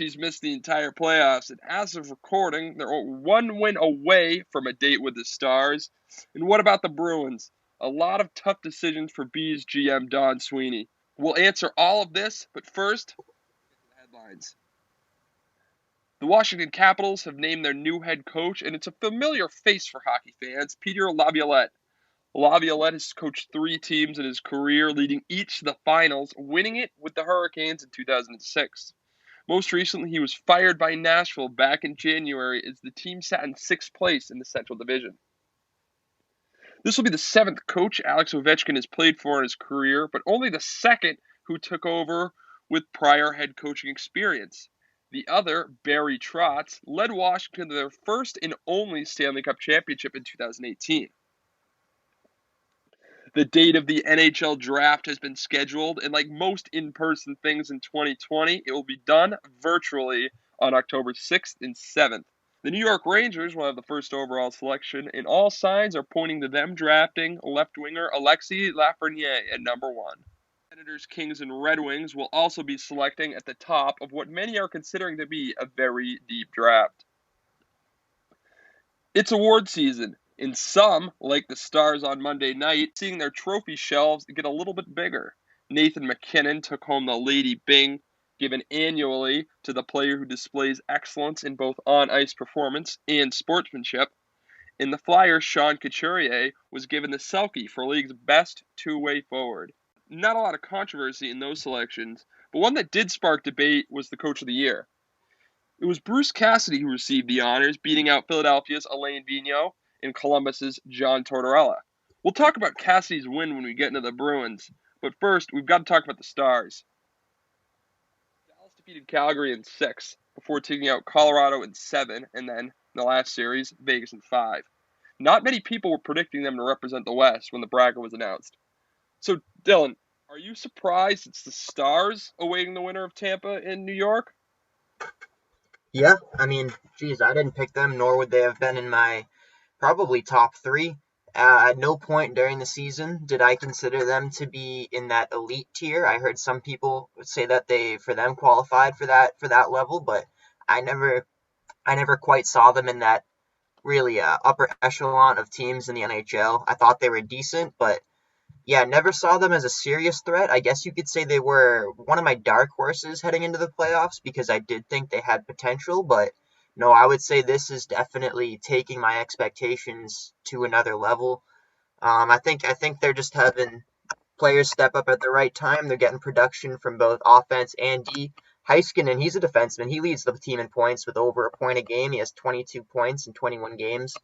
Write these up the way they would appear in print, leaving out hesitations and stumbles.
He's missed the entire playoffs, and as of recording, they're one win away from a date with the Stars. And what about the Bruins? A lot of tough decisions for Bees GM Don Sweeney. We'll answer all of this, but first, the headlines. The Washington Capitals have named their new head coach, and it's a familiar face for hockey fans, Peter Laviolette. Laviolette has coached 3 teams in his career, leading each to the finals, winning it with the Hurricanes in 2006. Most recently, he was fired by Nashville back in January as the team sat in 6th place in the Central Division. This will be the 7th coach Alex Ovechkin has played for in his career, but only the 2nd who took over with prior head coaching experience. The other, Barry Trotz, led Washington to their first and only Stanley Cup championship in 2018. The date of the NHL draft has been scheduled, and like most in-person things in 2020, it will be done virtually on October 6th and 7th. The New York Rangers will have the first overall selection, and all signs are pointing to them drafting left-winger Alexis Lafreniere at number 1. Senators, Kings, and Red Wings will also be selecting at the top of what many are considering to be a very deep draft. It's award season, and some, like the Stars on Monday night, seeing their trophy shelves get a little bit bigger. Nathan MacKinnon took home the Lady Byng, given annually to the player who displays excellence in both on-ice performance and sportsmanship. And the Flyers' Sean Couturier was given the Selke for league's best two-way forward. Not a lot of controversy in those selections, but one that did spark debate was the Coach of the Year. It was Bruce Cassidy who received the honors, beating out Philadelphia's Alain Vigneault and Columbus's John Tortorella. We'll talk about Cassidy's win when we get into the Bruins, but first, we've got to talk about the Stars. Dallas defeated Calgary in 6, before taking out Colorado in 7, and then, in the last series, Vegas in 5. Not many people were predicting them to represent the West when the bracket was announced. So, Dylan, are you surprised it's the Stars awaiting the winner of Tampa in New York? Yeah, I mean, geez, I didn't pick them, nor would they have been in my probably top three. At no point during the season did I consider them to be in that elite tier. I heard some people say that they, for them, qualified for that level, but I never, I never quite saw them in that really upper echelon of teams in the NHL. I thought they were decent, but yeah, never saw them as a serious threat. I guess you could say they were one of my dark horses heading into the playoffs because I did think they had potential, but no, I would say this is definitely taking my expectations to another level. I think they're just having players step up at the right time. They're getting production from both offense and D. Heiskanen, he's a defenseman. He leads the team in points with over a point a game. He has 22 points in 21 games.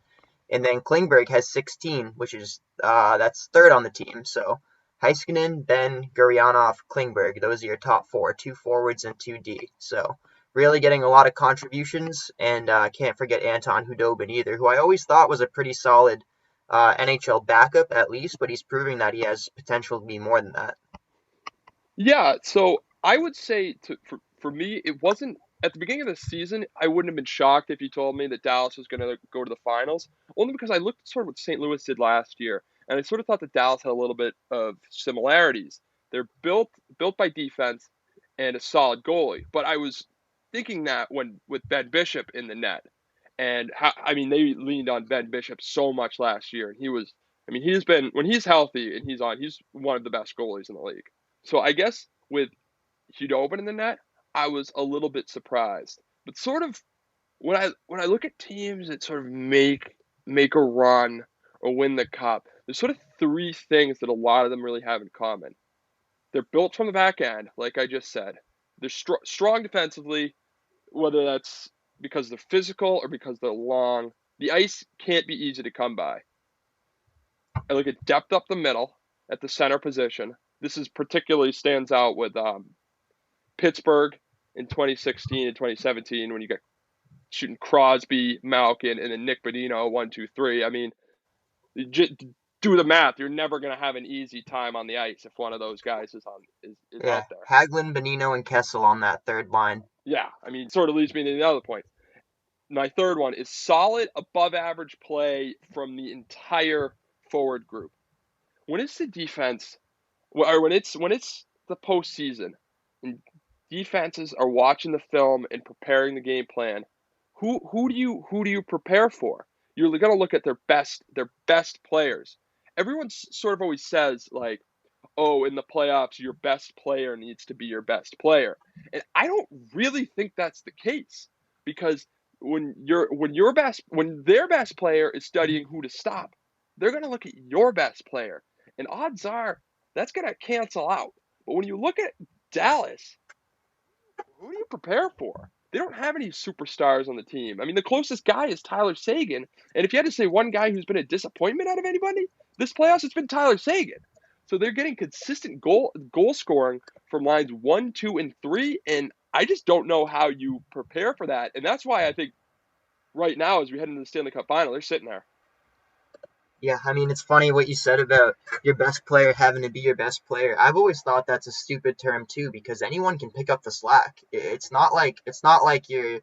And then Klingberg has 16, which is that's third on the team. So Heiskanen, Ben, Guryanov, Klingberg. Those are your top four, 2 forwards and 2D. So really getting a lot of contributions, and can't forget Anton Hudobin either, who I always thought was a pretty solid NHL backup at least, but he's proving that he has potential to be more than that. Yeah, so I would say for me, it wasn't at the beginning of the season. I wouldn't have been shocked if you told me that Dallas was going to go to the finals, only because I looked at sort of what St. Louis did last year, and I sort of thought that Dallas had a little bit of similarities. They're built by defense and a solid goalie, but I was thinking that when with Ben Bishop in the net, and how, I mean they leaned on Ben Bishop so much last year, and he was. I mean, he's been when he's healthy and he's on. He's one of the best goalies in the league. So I guess with Hudobin in the net, I was a little bit surprised. But sort of when I look at teams that sort of make a run or win the cup, there's sort of 3 things that a lot of them really have in common. They're built from the back end, like I just said. They're strong defensively, whether that's because they're physical or because they're long. The ice can't be easy to come by. I look at depth up the middle at the center position. This is particularly stands out with Pittsburgh in 2016 and 2017 when you got shooting Crosby, Malkin, and then Nick Bonino 1, 2, 3. I mean, do the math. You're never going to have an easy time on the ice if one of those guys is Yeah, out there. Hagelin, Bonino, and Kessel on that third line. Yeah, I mean, sort of leads me to the other point. My third one is solid above average play from the entire forward group. When it's the defense, or when it's the postseason, and defenses are watching the film and preparing the game plan, who do you prepare for? You're going to look at their best players. Everyone sort of always says like, "Oh, in the playoffs, your best player needs to be your best player," and I don't really think that's the case because when their best player is studying who to stop, they're going to look at your best player, and odds are that's going to cancel out. But when you look at Dallas, who do you prepare for? They don't have any superstars on the team. I mean, the closest guy is Tyler Sagan. And if you had to say one guy who's been a disappointment out of anybody this playoffs, it's been Tyler Sagan. So they're getting consistent goal scoring from lines 1, 2, and 3, and I just don't know how you prepare for that. And that's why I think right now, as we head into the Stanley Cup final, they're sitting there. Yeah, I mean, it's funny what you said about your best player having to be your best player. I've always thought that's a stupid term too, because anyone can pick up the slack. It's not like your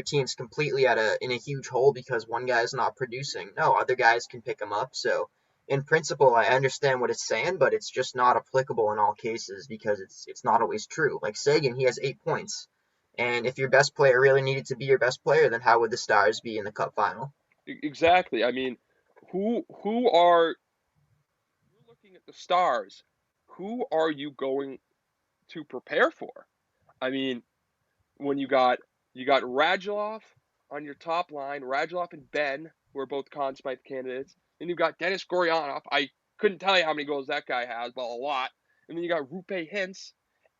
team's completely in a huge hole because one guy's not producing. No, other guys can pick them up. So, in principle, I understand what it's saying, but it's just not applicable in all cases because it's not always true. Like Sagan, he has 8 points, and if your best player really needed to be your best player, then how would the Stars be in the Cup final? Exactly. I mean, who are you're looking at the stars? Who are you going to prepare for? I mean, when you got Radulov on your top line, Radulov and Ben, who are both Conn Smythe candidates. Then you've got Dennis Goryanov. I couldn't tell you how many goals that guy has, but a lot. And then you got Rupe Hintz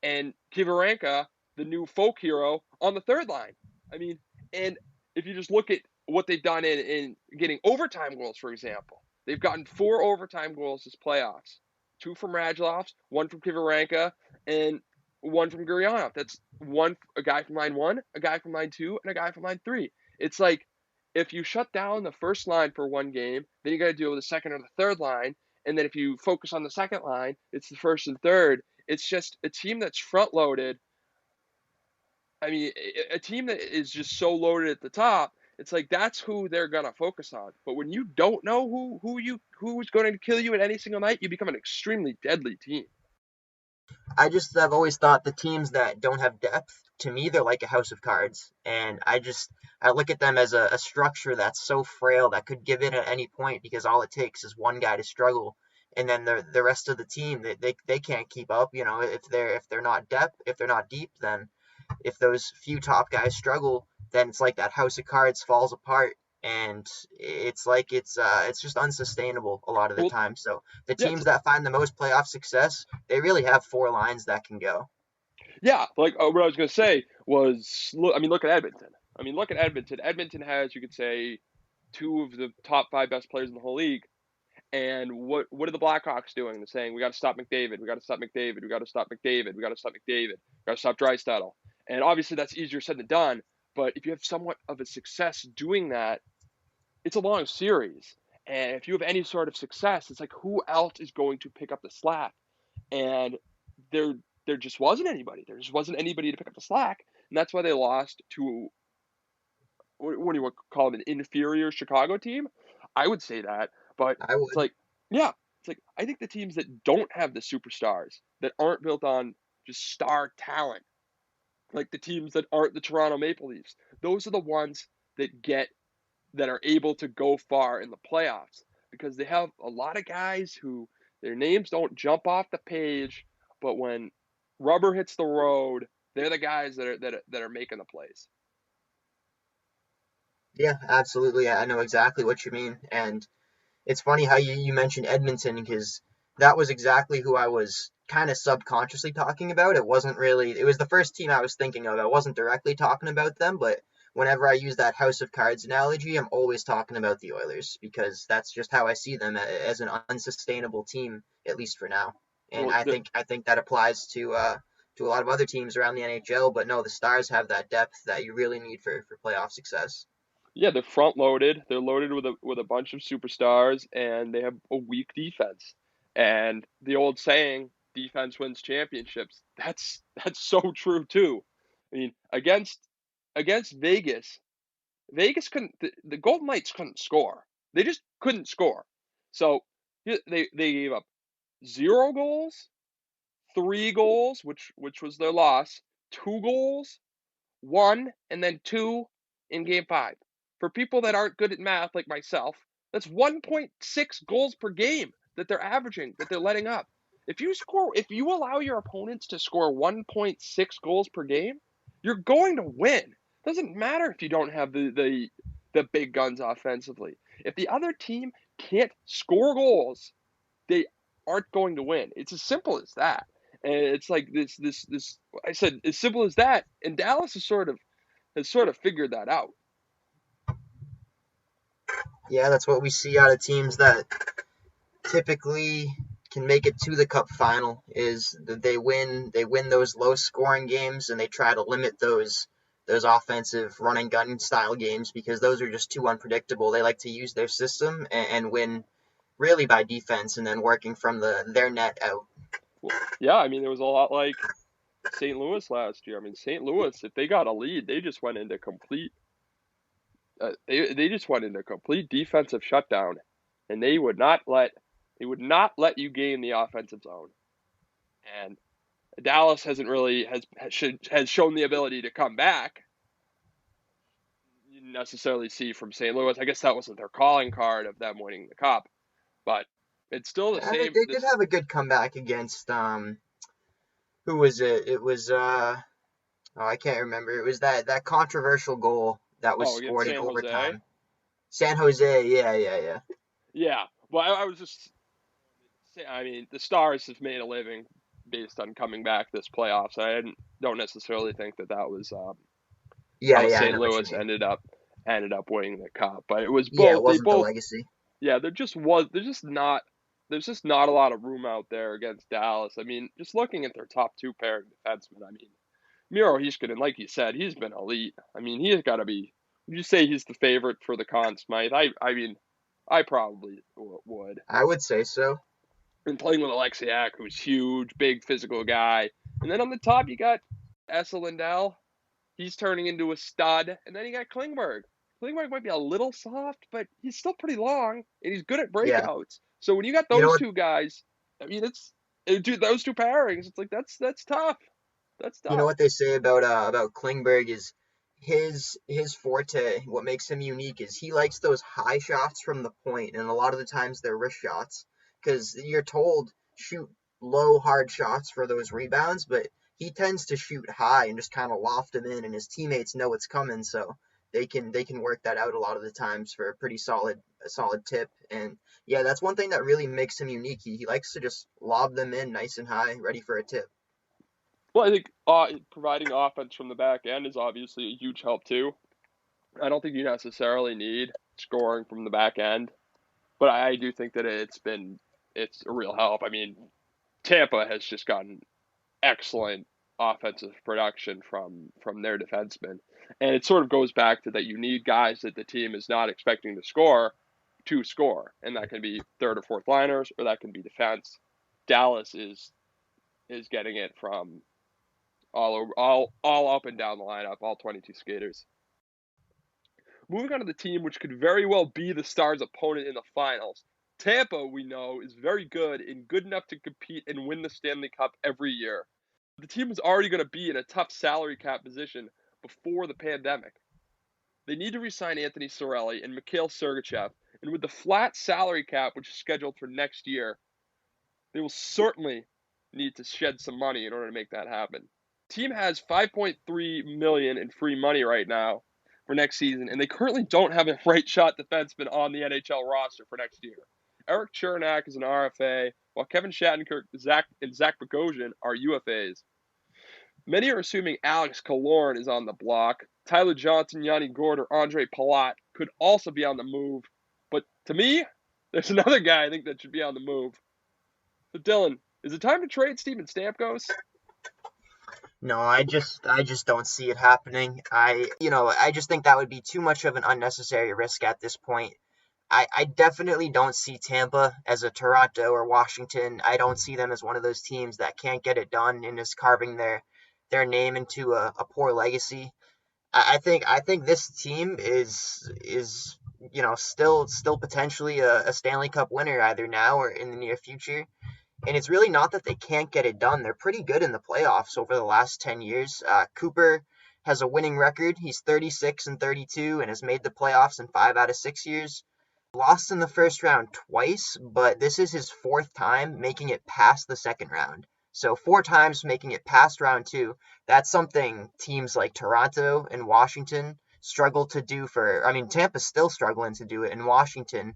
and Kivarenka, the new folk hero, on the third line. I mean, and if you just look at what they've done in getting overtime goals, for example, they've gotten 4 overtime goals this playoffs. 2 from Radulov, 1 from Kivarenka, and 1 from Gurionov. That's a guy from line 1, a guy from line 2, and a guy from line 3. It's like if you shut down the first line for one game, then you got to deal with the second or the third line, and then if you focus on the second line, it's the first and third. It's just a team that's front loaded. I mean, a team that is just so loaded at the top. It's like that's who they're gonna focus on. But when you don't know who's going to kill you at any single night, you become an extremely deadly team. I've always thought the teams that don't have depth, to me, they're like a house of cards. And I look at them as a structure that's so frail that could give in at any point because all it takes is one guy to struggle. And then the rest of the team, they can't keep up. You know, if they're not depth, if they're not deep, then if those few top guys struggle, then it's like that house of cards falls apart, and it's just unsustainable a lot of the Well, time. So the yeah, teams that find the most playoff success, they really have four lines that can go. yeah. Like what I was gonna say was, I mean, look at Edmonton. I mean, look at Edmonton. Edmonton has, you could say, 2 of the top 5 best players in the whole league. And what are the Blackhawks doing? They're saying we got to stop McDavid. We got to stop McDavid. We got to stop McDavid. We got to stop McDavid. We got to stop Drysdale. And obviously that's easier said than done. But if you have somewhat of a success doing that, it's a long series. And if you have any sort of success, it's like who else is going to pick up the slack? And there there just wasn't anybody. There just wasn't anybody to pick up the slack, and that's why they lost to what do you call them, an inferior Chicago team? I would say that, but I it's would. like, yeah, it's like I think the teams that don't have the superstars, that aren't built on just star talent, like the teams that aren't the Toronto Maple Leafs, those are the ones that are able to go far in the playoffs because they have a lot of guys who their names don't jump off the page, but when rubber hits the road, they're the guys that are making the plays. Yeah, absolutely. I know exactly what you mean. And it's funny how you mentioned Edmonton because that was exactly who I was kind of subconsciously talking about. It was the first team I was thinking of. I wasn't directly talking about them, but whenever I use that house of cards analogy, I'm always talking about the Oilers because that's just how I see them as an unsustainable team, at least for now. And Well, I think that applies to a lot of other teams around the NHL, but no, the Stars have that depth that you really need for playoff success. yeah, they're front loaded. They're loaded with a bunch of superstars, and they have a weak defense. And the old saying, "Defense wins championships." That's so true too. I mean, against Vegas, Vegas couldn't. The Golden Knights couldn't score. They just couldn't score. So they gave up 0 goals, 3 goals, which was their loss, 2 goals, 1, and then 2 in game 5. For people that aren't good at math like myself, that's 1.6 goals per game that they're averaging, that they're letting up. If you allow your opponents to score 1.6 goals per game, you're going to win. Doesn't matter if you don't have the big guns offensively. If the other team can't score goals, they aren't going to win. It's as simple as that. And it's like this I said as simple as that, and Dallas has sort of figured that out. Yeah, that's what we see out of teams that typically can make it to the cup final is that they win those low scoring games and they try to limit those offensive run and gun style games because those are just too unpredictable. They like to use their system and win really by defense and then working from their net out. Well, yeah, I mean it was a lot like St. Louis last year. I mean St. Louis, if they got a lead, they just went into complete defensive shutdown, and they would not let you gain the offensive zone. And Dallas hasn't really has shown the ability to come back. You didn't necessarily see from St. Louis. I guess that wasn't their calling card of them winning the cup, but it's still the Yeah, they, same. they did This have a good comeback against who was it? It was oh, I can't remember. It was that controversial goal that was against scored in San Jose. overtime. San Jose, yeah, yeah, yeah. Yeah, well, I was just. I mean, the Stars have made a living based on coming back this playoffs. Don't necessarily think that was Yeah, how yeah, I St. know what you Louis mean. ended up winning the cup. But it was Yeah, it both. They wasn't the both. legacy. Yeah, there just was. There's just not a lot of room out there against Dallas. I mean, just looking at their top two pairing defensemen. I mean, Miro Heiskanen, like you said, he's been elite. I mean, he has got to be. Would you say he's the favorite for the Conn Smythe? I mean, I probably would. I would say so. And playing with Alexiak, who's huge, big physical guy. And then on the top, you got Essa Lindell. He's turning into a stud. And then you got Klingberg. Klingberg might be a little soft, but he's still pretty long, and he's good at Yeah. breakouts. So when you got You know those what? two guys, I mean, dude, those two pairings. It's like that's tough. That's You know tough. what they say about Klingberg is his forte. What makes him unique is he likes those high shots from the point, and a lot of the times they're wrist shots because you're told shoot low hard shots for those rebounds, but he tends to shoot high and just kind of loft them in, and his teammates know it's coming, so they can work that out a lot of the times for a solid tip. And yeah, that's one thing that really makes him unique. He likes to just lob them in nice and high, ready for a tip. Well, I think providing offense from the back end is obviously a huge help too. I don't think you necessarily need scoring from the back end, but I do think that it's a real help. I mean, Tampa has just gotten excellent offensive production from their defensemen. And it sort of goes back to that you need guys that the team is not expecting to score. And that can be third or fourth liners or that can be defense. Dallas is getting it from all over all up and down the lineup, all 22 skaters. Moving on to the team which could very well be the Stars' opponent in the finals. Tampa, we know, is very good and good enough to compete and win the Stanley Cup every year. The team was already going to be in a tough salary cap position before the pandemic. They need to resign Anthony Cirelli and Mikhail Sergachev, and with the flat salary cap, which is scheduled for next year, they will certainly need to shed some money in order to make that happen. The team has 5.3 million in free money right now for next season, and they currently don't have a right shot defenseman on the NHL roster for next year. Eric Chernak is an RFA, while Kevin Shattenkirk and Zach Bogosian are UFAs. Many are assuming Alex Killorn is on the block. Tyler Johnson, Yanni Gord, or Andre Palat could also be on the move. But to me, there's another guy I think that should be on the move. So Dylan, is it time to trade Steven Stamkos? No, I just don't see it happening. I just think that would be too much of an unnecessary risk at this point. I definitely don't see Tampa as a Toronto or Washington. I don't see them as one of those teams that can't get it done and is carving their name into a poor legacy. I think this team is still potentially a Stanley Cup winner either now or in the near future. And it's really not that they can't get it done. They're pretty good in the playoffs over the last 10 years. Cooper has a winning record. He's 36 and 32 and has made the playoffs in 5 out of 6 years. Lost in the first round twice, but this is his fourth time making it past the second round. So 4 times making it past round two. That's something teams like Toronto and Washington struggle to do for. I mean, Tampa's still struggling to do it, and Washington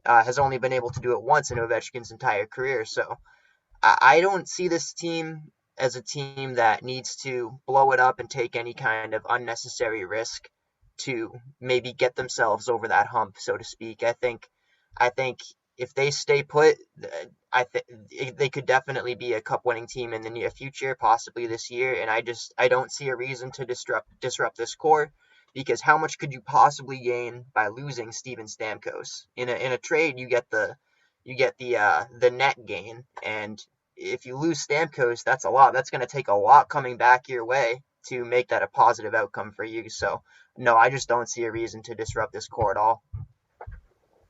has only been able to do it once in Ovechkin's entire career. So I don't see this team as a team that needs to blow it up and take any kind of unnecessary risk to maybe get themselves over that hump, so to speak. I think if they stay put, I think they could definitely be a cup winning team in the near future, possibly this year. And I don't see a reason to disrupt this core, because how much could you possibly gain by losing Steven Stamkos? In a trade, you get the net gain, and if you lose Stamkos, that's a lot. That's going to take a lot coming back your way to make that a positive outcome for you. So no, I just don't see a reason to disrupt this core at all.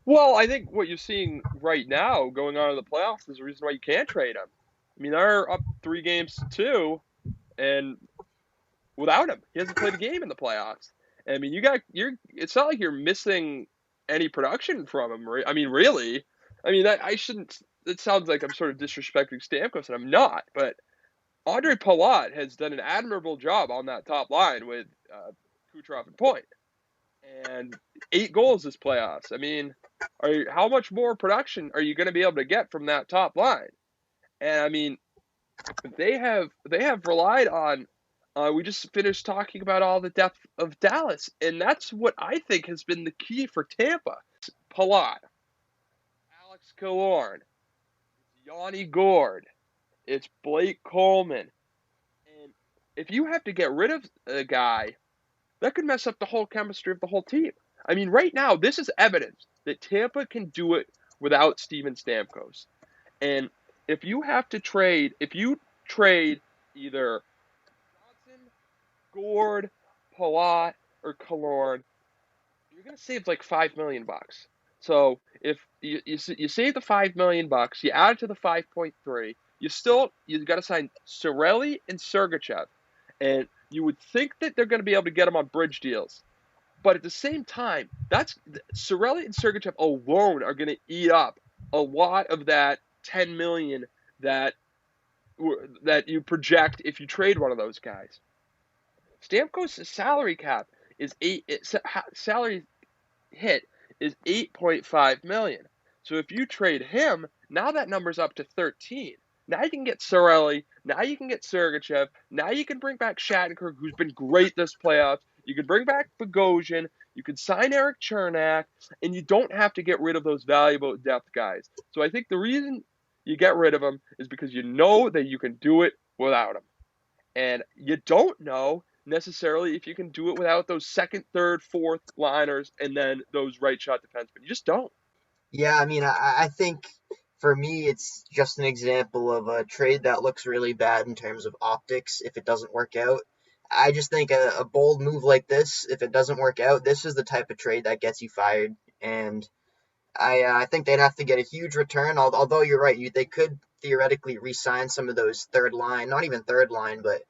Well, I think what you're seeing right now going on in the playoffs is the reason why you can't trade him. I mean, they're up 3 games to 2, and without him, he hasn't played a game in the playoffs. I mean, you're. It's not like you're missing any production from him. I mean, really. I mean, I shouldn't. It sounds like I'm sort of disrespecting Stamkos, and I'm not. But Andre Palat has done an admirable job on that top line with Kucherov and Point, and 8 goals this playoffs. I mean, how much more production are you going to be able to get from that top line? And I mean, they have relied on. We just finished talking about all the depth of Dallas, and that's what I think has been the key for Tampa. Palat, Alex Killorn, Yanni Gord, it's Blake Coleman, and if you have to get rid of a guy, that could mess up the whole chemistry of the whole team. I mean, right now, this is evidence that Tampa can do it without Steven Stamkos. And if you trade either Johnson, Gord, Palat, or Killorn, you're gonna save like $5 million. So if you save the $5 million, you add it to the 5.3, you got to sign Sorelli and Sergachev, and you would think that they're going to be able to get them on bridge deals. But at the same time, that's Sorelli and Sergachev alone are going to eat up a lot of that 10 million that that you project if you trade one of those guys. Stamkos' salary cap is salary hit is 8.5 million. So if you trade him, now that number's up to 13. Now you can get Sorelli. Now you can get Sergachev. Now you can bring back Shattenkirk, who's been great this playoffs. You can bring back Bogosian. You can sign Eric Chernak, and you don't have to get rid of those valuable depth guys. So I think the reason you get rid of them is because you know that you can do it without them. And you don't know necessarily if you can do it without those second, third, fourth liners and then those right shot defensemen. You just don't. Yeah, I mean, I think for me, it's just an example of a trade that looks really bad in terms of optics if it doesn't work out. I just think a bold move like this, if it doesn't work out, this is the type of trade that gets you fired. And I think they'd have to get a huge return. Although you're right, they could theoretically re-sign some of those third line, not even third line, but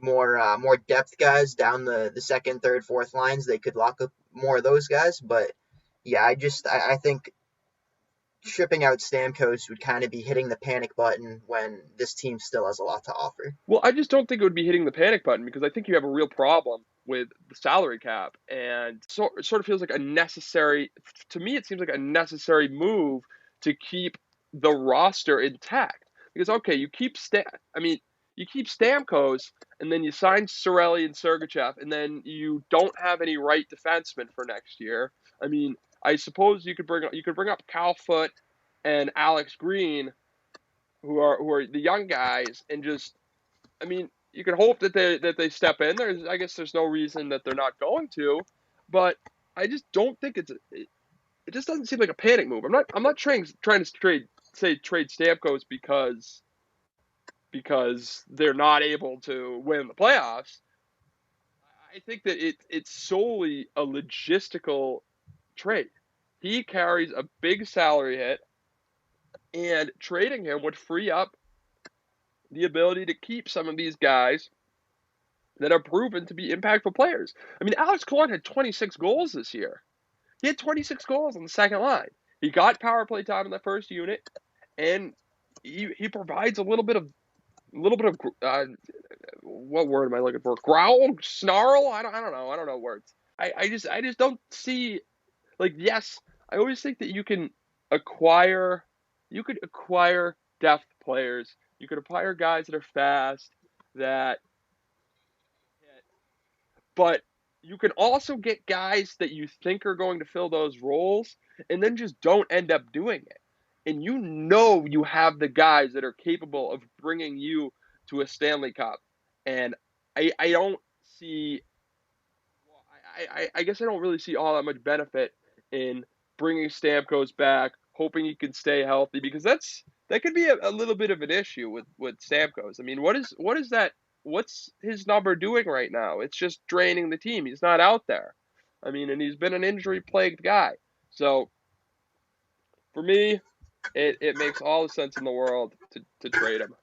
more depth guys down the second, third, fourth lines. They could lock up more of those guys. But yeah, I think shipping out Stamkos would kind of be hitting the panic button when this team still has a lot to offer. Well, I just don't think it would be hitting the panic button because I think you have a real problem with the salary cap, and so it sort of feels like a necessary. To me, it seems like a necessary move to keep the roster intact. Because okay, I mean, you keep Stamkos, and then you sign Sorelli and Sergachev, and then you don't have any right defensemen for next year. I mean, I suppose you could bring up Cal Foot and Alex Green, who are the young guys, and just I mean, you can hope that they step in. I guess there's no reason that they're not going to, but I just don't think it just doesn't seem like a panic move. I'm not trying to trade Stamkos because they're not able to win the playoffs. I think that it's solely a logistical trade. He carries a big salary hit. And trading him would free up the ability to keep some of these guys that are proven to be impactful players. I mean, Alex Killorn had 26 goals this year. He had 26 goals on the second line. He got power play time in the first unit, and he provides a little bit of what word am I looking for? Growl, snarl. I don't know words. I just don't see, like, yes, I always think that acquire you could acquire depth players. You could acquire guys that are fast, that but you can also get guys that you think are going to fill those roles and then just don't end up doing it. And you have the guys that are capable of bringing you to a Stanley Cup. And I don't see, well, I guess I don't really see all that much benefit in bringing Stamkos back, hoping he can stay healthy, because that could be a little bit of an issue with Stamkos. I mean, what is that? What's his number doing right now? It's just draining the team. He's not out there. I mean, and he's been an injury plagued guy. So for me, it makes all the sense in the world to trade him.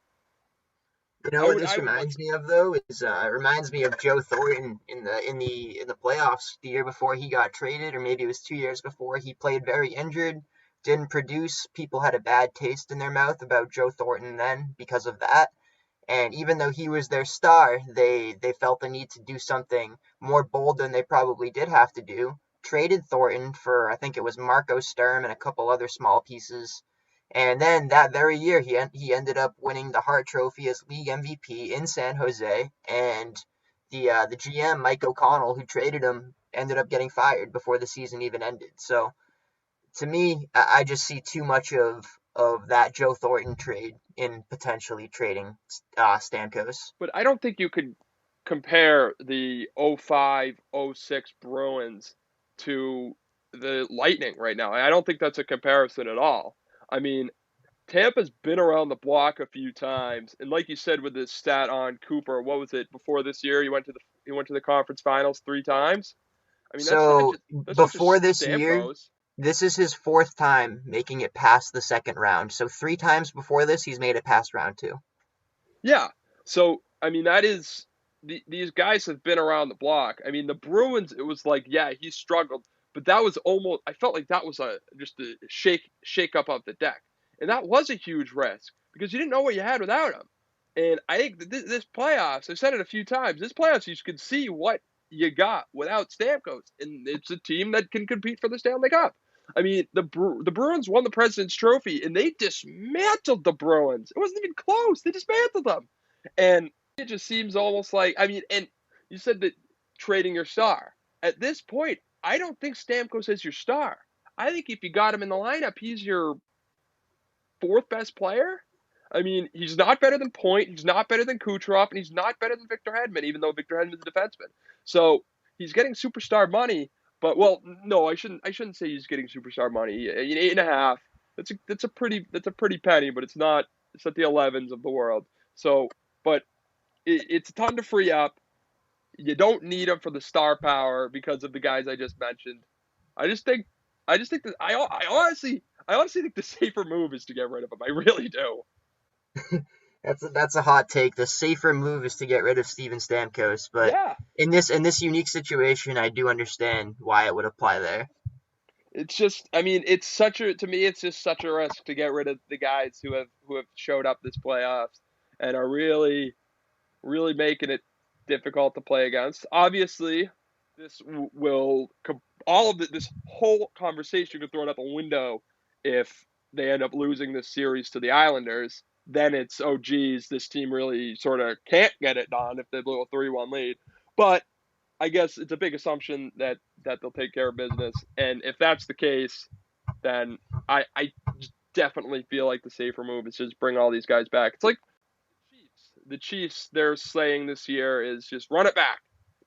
You know I what would this I would like reminds me of though is it reminds me of Joe Thornton in the playoffs the year before he got traded, or maybe it was 2 years before. He played very injured, didn't produce. People had a bad taste in their mouth about Joe Thornton then because of that. And even though he was their star, they felt the need to do something more bold than they probably did have to do. Traded Thornton for, I think it was Marco Sturm and a couple other small pieces. And then that very year, he ended up winning the Hart Trophy as league MVP in San Jose. And the GM Mike O'Connell, who traded him, ended up getting fired before the season even ended. So to me, I just see too much of that Joe Thornton trade in potentially trading Stamkos. But I don't think you could compare the '05, '06 Bruins to the Lightning right now. I don't think that's a comparison at all. I mean, Tampa's been around the block a few times, and like you said with this stat on Cooper, what was it before this year? He went to the conference finals 3 times. I mean, So that's not before just this year, Stamkos. this is his fourth time making it past the second round. So three times before this, he's made it past round two. Yeah. So I mean, these guys have been around the block. I mean, the Bruins, it was like, yeah, he struggled, but that was almost. I felt like that was just a shake up of the deck, and that was a huge risk because you didn't know what you had without him. And I think that this playoffs, I've said it a few times, this playoffs you could see what you got without Stamkos, and it's a team that can compete for the Stanley Cup. I mean, the Bruins won the President's Trophy, and they dismantled the Bruins. It wasn't even close. They dismantled them, and it just seems almost like, I mean, and you said that trading your star. At this point, I don't think Stamkos is your star. I think if you got him in the lineup, he's your fourth best player. I mean, he's not better than Point. He's not better than Kucherov, and he's not better than Victor Hedman, even though Victor Hedman's a defenseman. So he's getting superstar money. But, well, no, I shouldn't say he's getting superstar money. 8.5. That's a pretty penny, but it's not the 11s of the world. So, but it's a ton to free up. You don't need him for the star power because of the guys I just mentioned. I just think that I honestly think the safer move is to get rid of him. I really do. That's a hot take. The safer move is to get rid of Steven Stamkos, but Yeah. in this unique situation, I do understand why it would apply there. It's just, I mean, to me it's just such a risk to get rid of the guys who have showed up this playoffs and are really really making it difficult to play against. Obviously, this will all of this whole conversation could throw it out the window if they end up losing this series to the Islanders. Then it's, oh geez, this team really sort of can't get it done if they blow a 3-1 lead. But I guess it's a big assumption that they'll take care of business, and if that's the case, then I definitely feel like the safer move is just bring all these guys back. It's like the Chiefs, they're saying this year is just run it back.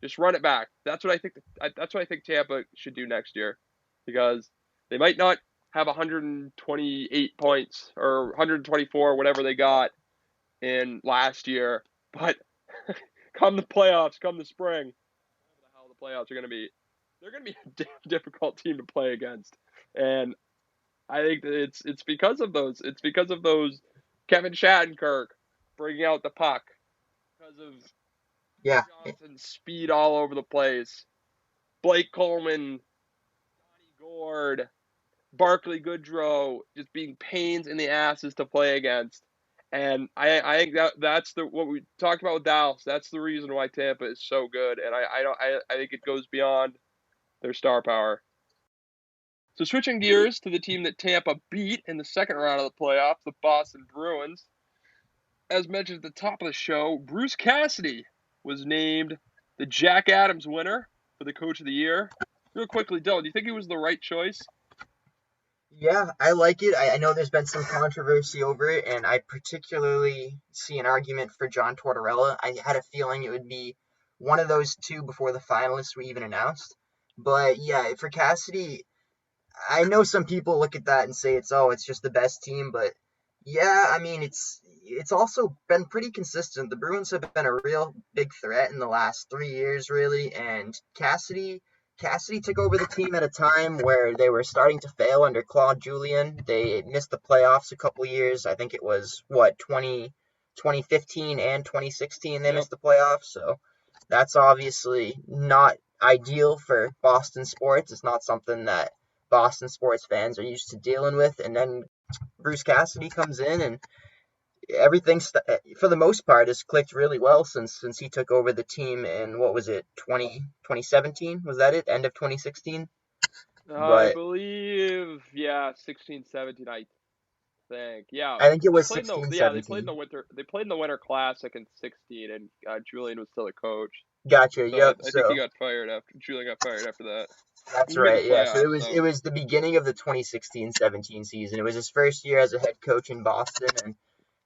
Just run it back. That's what I think Tampa should do next year, because they might not have 128 points or 124, whatever they got in last year, but come the playoffs, come the spring, whatever the hell the playoffs are going to be, they're going to be a difficult team to play against. And I think that it's because of those. It's because of those Kevin Shattenkirk bringing out the puck, because of Yeah, Johnson's speed all over the place, Blake Coleman, Johnny Gord, Barkley Goodrow just being pains in the asses to play against. And I think that's the what we talked about with Dallas. That's the reason why Tampa is so good. And I think it goes beyond their star power. So switching gears to the team that Tampa beat in the second round of the playoffs, the Boston Bruins. As mentioned at the top of the show, Bruce Cassidy was named the Jack Adams winner for the Coach of the Year. Real quickly, Dylan, do you think he was the right choice? yeah, I like it. I know there's been some controversy over it, and I particularly see an argument for John Tortorella. I had a feeling it would be one of those two before the finalists were even announced. But yeah, for Cassidy, I know some people look at that and say it's just the best team, but yeah, I mean it's also been pretty consistent. The Bruins have been a real big threat in the last 3 years, really, and Cassidy took over the team at a time where they were starting to fail under Claude Julien. They missed the playoffs a couple years. I think it was what 2015 and 2016 they Yep. missed the playoffs. So that's obviously not ideal for Boston sports. It's not something that Boston sports fans are used to dealing with. And then Bruce Cassidy comes in, and everything, for the most part, has clicked really well since he took over the team in, what was it, 2017? Was that it? End of 2016? I But believe, yeah, 16, 17, I think. Yeah, I think it they was played in the 16, yeah they played in 17. the winter they played in the Winter Classic in 16, and Julian was still a coach. Gotcha. So Yep. I think he So got fired after Julian got fired after that. that's We made the right. Yeah. So it playoffs, was it so was the beginning of the 2016-17 season. It was his first year as a head coach in Boston, and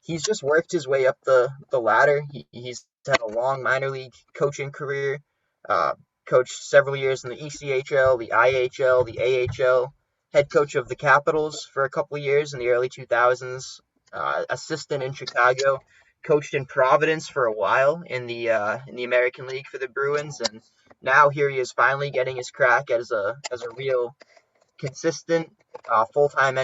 he's just worked his way up the ladder. He's had a long minor league coaching career. Uh, Coached several years in the ECHL, the IHL, the AHL. Head coach of the Capitals for a couple of years in the early 2000s. Assistant in Chicago. Coached in Providence for a while in the American League for the Bruins, and now here he is finally getting his crack as a real consistent full time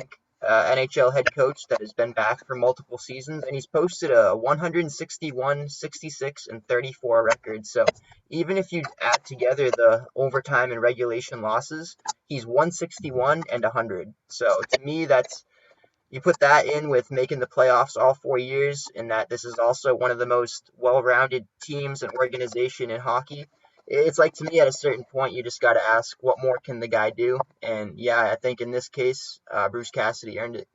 NHL head coach that has been back for multiple seasons, and he's posted a 161, 66, and 34 record. So even if you add together the overtime and regulation losses, he's 161 and 100. So to me, that's you put that in with making the playoffs all 4 years, and that this is also one of the most well-rounded teams and organization in hockey. It's like to me at a certain point you just got to ask what more can the guy do, and yeah, I think in this case Bruce Cassidy earned it.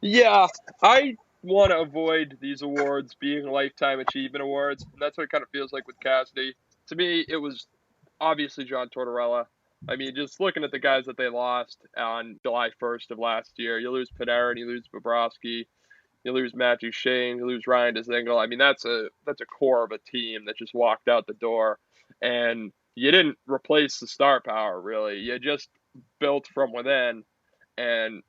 yeah, I want to avoid these awards being lifetime achievement awards, and that's what it kind of feels like with Cassidy. To me, it was obviously John Tortorella. I mean, just looking at the guys that they lost on July 1st of last year, you lose Panarin, you lose Bobrovsky, you lose Matthew Shane, you lose Ryan Dzingel. I mean, that's a core of a team that just walked out the door, and you didn't replace the star power really. You just built from within, and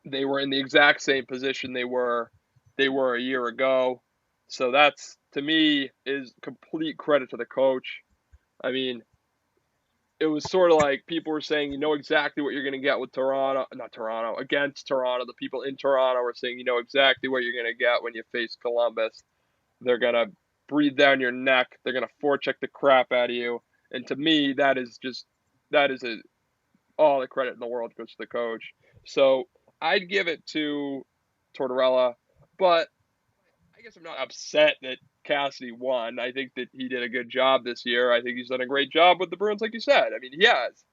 they were in the exact same position they were a year ago. So that's to me is complete credit to the coach. I mean, it was sort of like people were saying, you know exactly what you're going to get with Toronto, not Toronto, against Toronto. The people in Toronto were saying, you know exactly what you're going to get when you face Columbus. They're going to breathe down your neck. They're going to forecheck the crap out of you. And to me, that is all the credit in the world goes to the coach. So I'd give it to Tortorella, but I guess I'm not upset that Cassidy won. I think that he did a good job this year. I think he's done a great job with the Bruins, like you said. I mean, he has.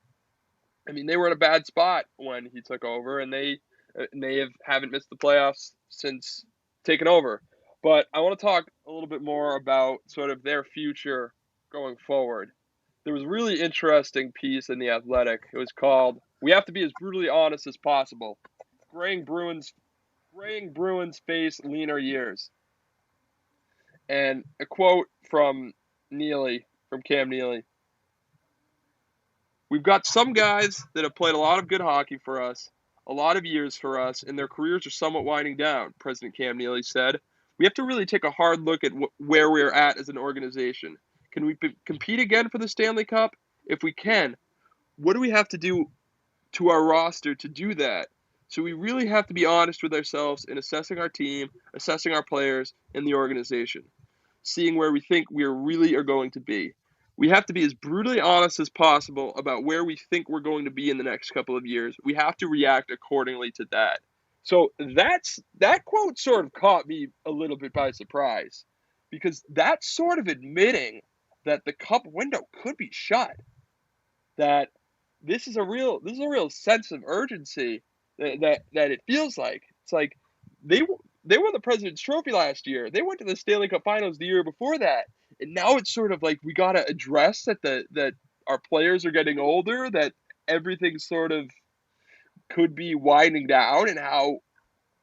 I mean, they were in a bad spot when he took over, and they haven't missed the playoffs since taking over. But I want to talk a little bit more about sort of their future going forward. There was a really interesting piece in the Athletic. It was called "We Have to Be as Brutally Honest as Possible: Graying Bruins Face Leaner Years." And a quote from Cam Neely. We've got some guys that have played a lot of good hockey for us, a lot of years for us, and their careers are somewhat winding down, President Cam Neely said. We have to really take a hard look at where we're at as an organization. Can we compete again for the Stanley Cup? If we can, what do we have to do to our roster to do that? So we really have to be honest with ourselves in assessing our team, assessing our players, and the organization, seeing where we think we really are going to be. We have to be as brutally honest as possible about where we think we're going to be in the next couple of years. We have to react accordingly to that. So that quote sort of caught me a little bit by surprise because that's sort of admitting that the cup window could be shut. That this is a real sense of urgency that it feels like. It's like they they won the President's Trophy last year. They went to the Stanley Cup Finals the year before that, and now it's sort of like we got to address that our players are getting older, that everything sort of could be winding down, and how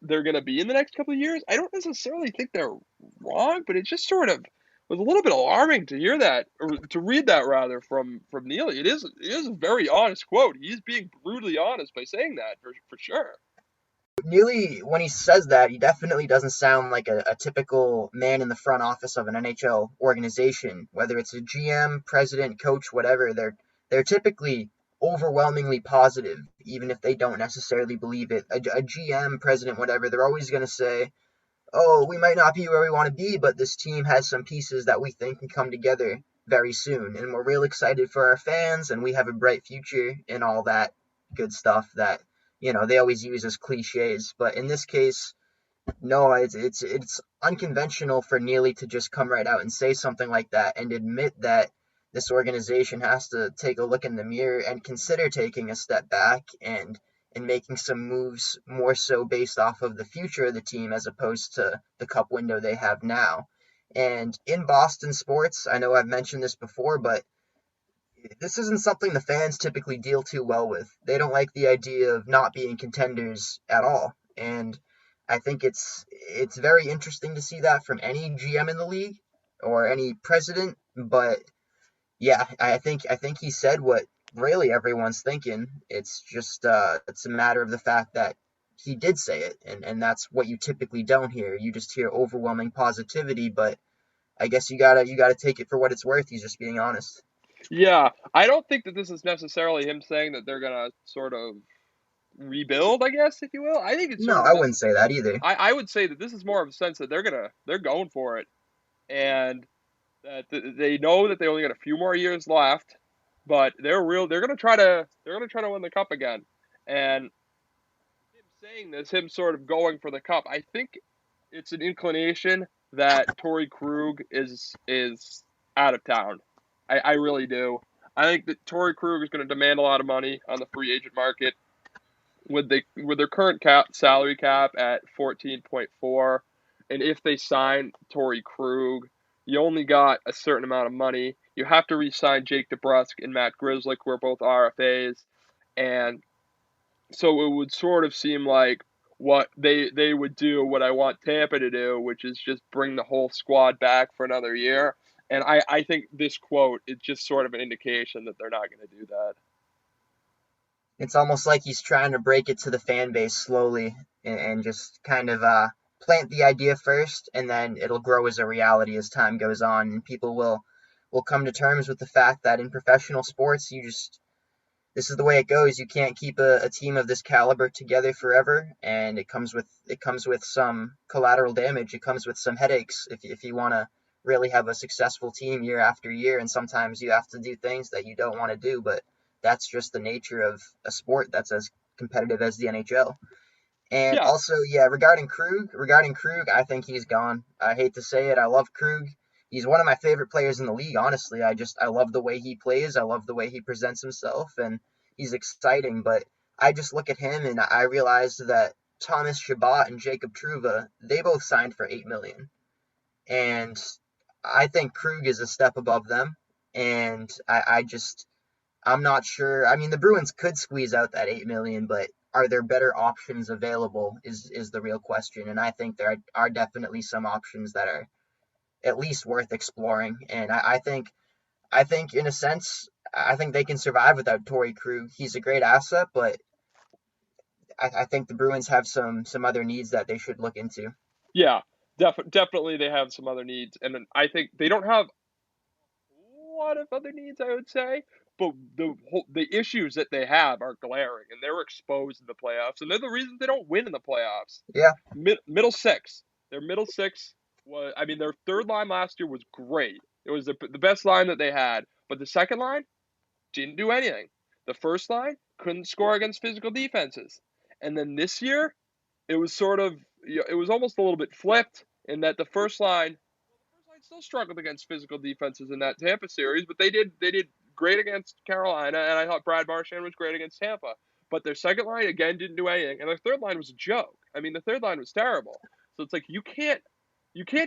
they're going to be in the next couple of years. I don't necessarily think they're wrong, but it just sort of was a little bit alarming to hear that, or to read that rather, from Neely. It is a very honest quote. He's being brutally honest by saying that for sure. Neely, when he says that, he definitely doesn't sound like a typical man in the front office of an NHL organization. Whether it's a GM, president, coach, whatever, they're typically overwhelmingly positive, even if they don't necessarily believe it. A GM, president, whatever, they're always going to say, "Oh, we might not be where we want to be, but this team has some pieces that we think can come together very soon, and we're real excited for our fans, and we have a bright future," and all that good stuff that they always use as cliches. But in this case, no, it's unconventional for Neely to just come right out and say something like that and admit that this organization has to take a look in the mirror and consider taking a step back and making some moves more so based off of the future of the team as opposed to the cup window they have now. And in Boston sports, I know I've mentioned this before, but this isn't something the fans typically deal too well with. They don't like the idea of not being contenders at all. And I think it's very interesting to see that from any GM in the league or any president. But yeah, I think he said what really everyone's thinking. It's just it's a matter of the fact that he did say it, and that's what you typically don't hear. You just hear overwhelming positivity, but I guess you gotta take it for what it's worth. He's just being honest. Yeah, I don't think that this is necessarily him saying that they're gonna sort of rebuild, I guess, if you will. I think it's No, sort of I wouldn't say that either. I would say that this is more of a sense that they're going for it, and that they know that they only got a few more years left, but they're gonna try to win the cup again. And him saying this, him sort of going for the cup, I think it's an inclination that Torrey Krug is out of town. I really do. I think that Torrey Krug is going to demand a lot of money on the free agent market with their current salary cap at 14.4, and if they sign Torrey Krug, you only got a certain amount of money. You have to re-sign Jake DeBrusk and Matt Grzelcyk, who are both RFAs, and so it would sort of seem like what they would do, what I want Tampa to do, which is just bring the whole squad back for another year. And I think this quote is just sort of an indication that they're not going to do that. It's almost like he's trying to break it to the fan base slowly and just kind of plant the idea first, and then it'll grow as a reality as time goes on, and people will come to terms with the fact that in professional sports, this is the way it goes. You can't keep a team of this caliber together forever, and it comes with some collateral damage. It comes with some headaches if you want to really have a successful team year after year. And sometimes you have to do things that you don't want to do, but that's just the nature of a sport that's as competitive as the NHL. And Yeah, also, yeah, regarding Krug, I think he's gone. I hate to say it, I love Krug. He's one of my favorite players in the league, honestly. I love the way he plays. I love the way he presents himself, and he's exciting. But I just look at him and I realize that Thomas Chabot and Jacob Trouba, they both signed for 8 million, and I think Krug is a step above them. And I'm not sure. I mean, the Bruins could squeeze out that 8 million, but are there better options available? Is the real question. And I think there are definitely some options that are at least worth exploring. And I think in a sense, I think they can survive without Torrey Krug. He's a great asset, but I think the Bruins have some other needs that they should look into. yeah, definitely they have some other needs, and I think they don't have a lot of other needs, I would say. but the issues that they have are glaring, and they're exposed in the playoffs, and they're the reason they don't win in the playoffs. Yeah, Middle six, their middle six was, I mean, their third line last year was great. It was the best line that they had, but the second line didn't do anything. The first line couldn't score against physical defenses, and then this year it was sort of, it was almost a little bit flipped in that the first line still struggled against physical defenses in that Tampa series, but they did great against Carolina, and I thought Brad Marchand was great against Tampa. But their second line again didn't do anything, and their third line was a joke. I mean, the third line was terrible. So it's like you can't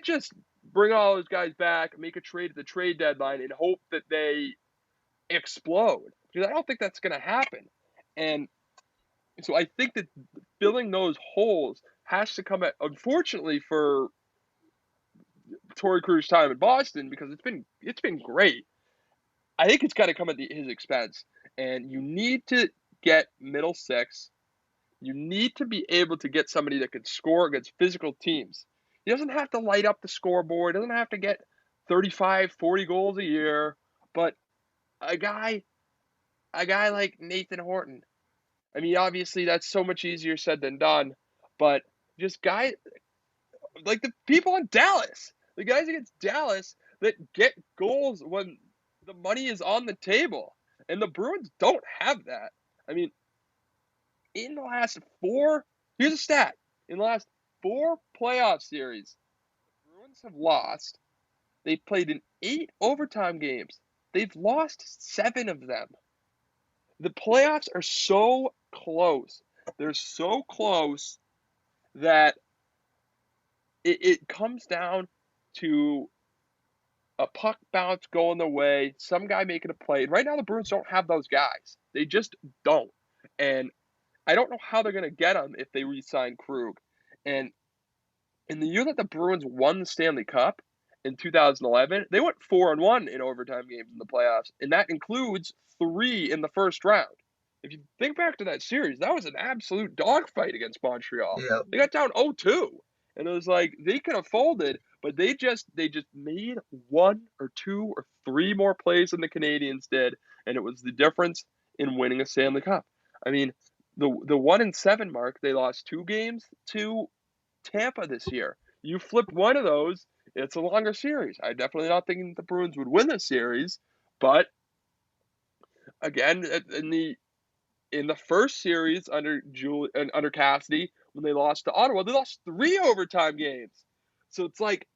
just bring all those guys back, make a trade at the trade deadline, and hope that they explode, because I don't think that's going to happen. And so I think that filling those holes has to come at, unfortunately for Torrey Krug's time in Boston, because it's been great. I think it's got to come at his expense, and you need to get middle six. You need to be able to get somebody that can score against physical teams. He doesn't have to light up the scoreboard. He doesn't have to get 35, 40 goals a year, but a guy, a guy like Nathan Horton. I mean, obviously that's so much easier said than done, but just guy like the people in Dallas, the guys against Dallas that get goals when the money is on the table. And the Bruins don't have that. I mean, in the last four, here's a stat. In the last four playoff series, the Bruins have lost. They've played in 8 overtime games. They've lost 7 of them. The playoffs are so close. They're so close that it comes down to a puck bounce going their way, some guy making a play. And right now, the Bruins don't have those guys. They just don't. And I don't know how they're going to get them if they re-sign Krug. And in the year that the Bruins won the Stanley Cup in 2011, they went 4-1 in overtime games in the playoffs, and that includes 3 in the first round. If you think back to that series, that was an absolute dogfight against Montreal. yeah, They got down 0-2, and it was like they could have folded, but they just made 1 or 2 or 3 more plays than the Canadians did, and it was the difference in winning a Stanley Cup. I mean, the 1-7 mark, they lost 2 games to Tampa this year. You flip one of those, it's a longer series. I definitely not thinking the Bruins would win this series, but again, in the first series under Cassidy, when they lost to Ottawa, they lost 3 overtime games. So it's like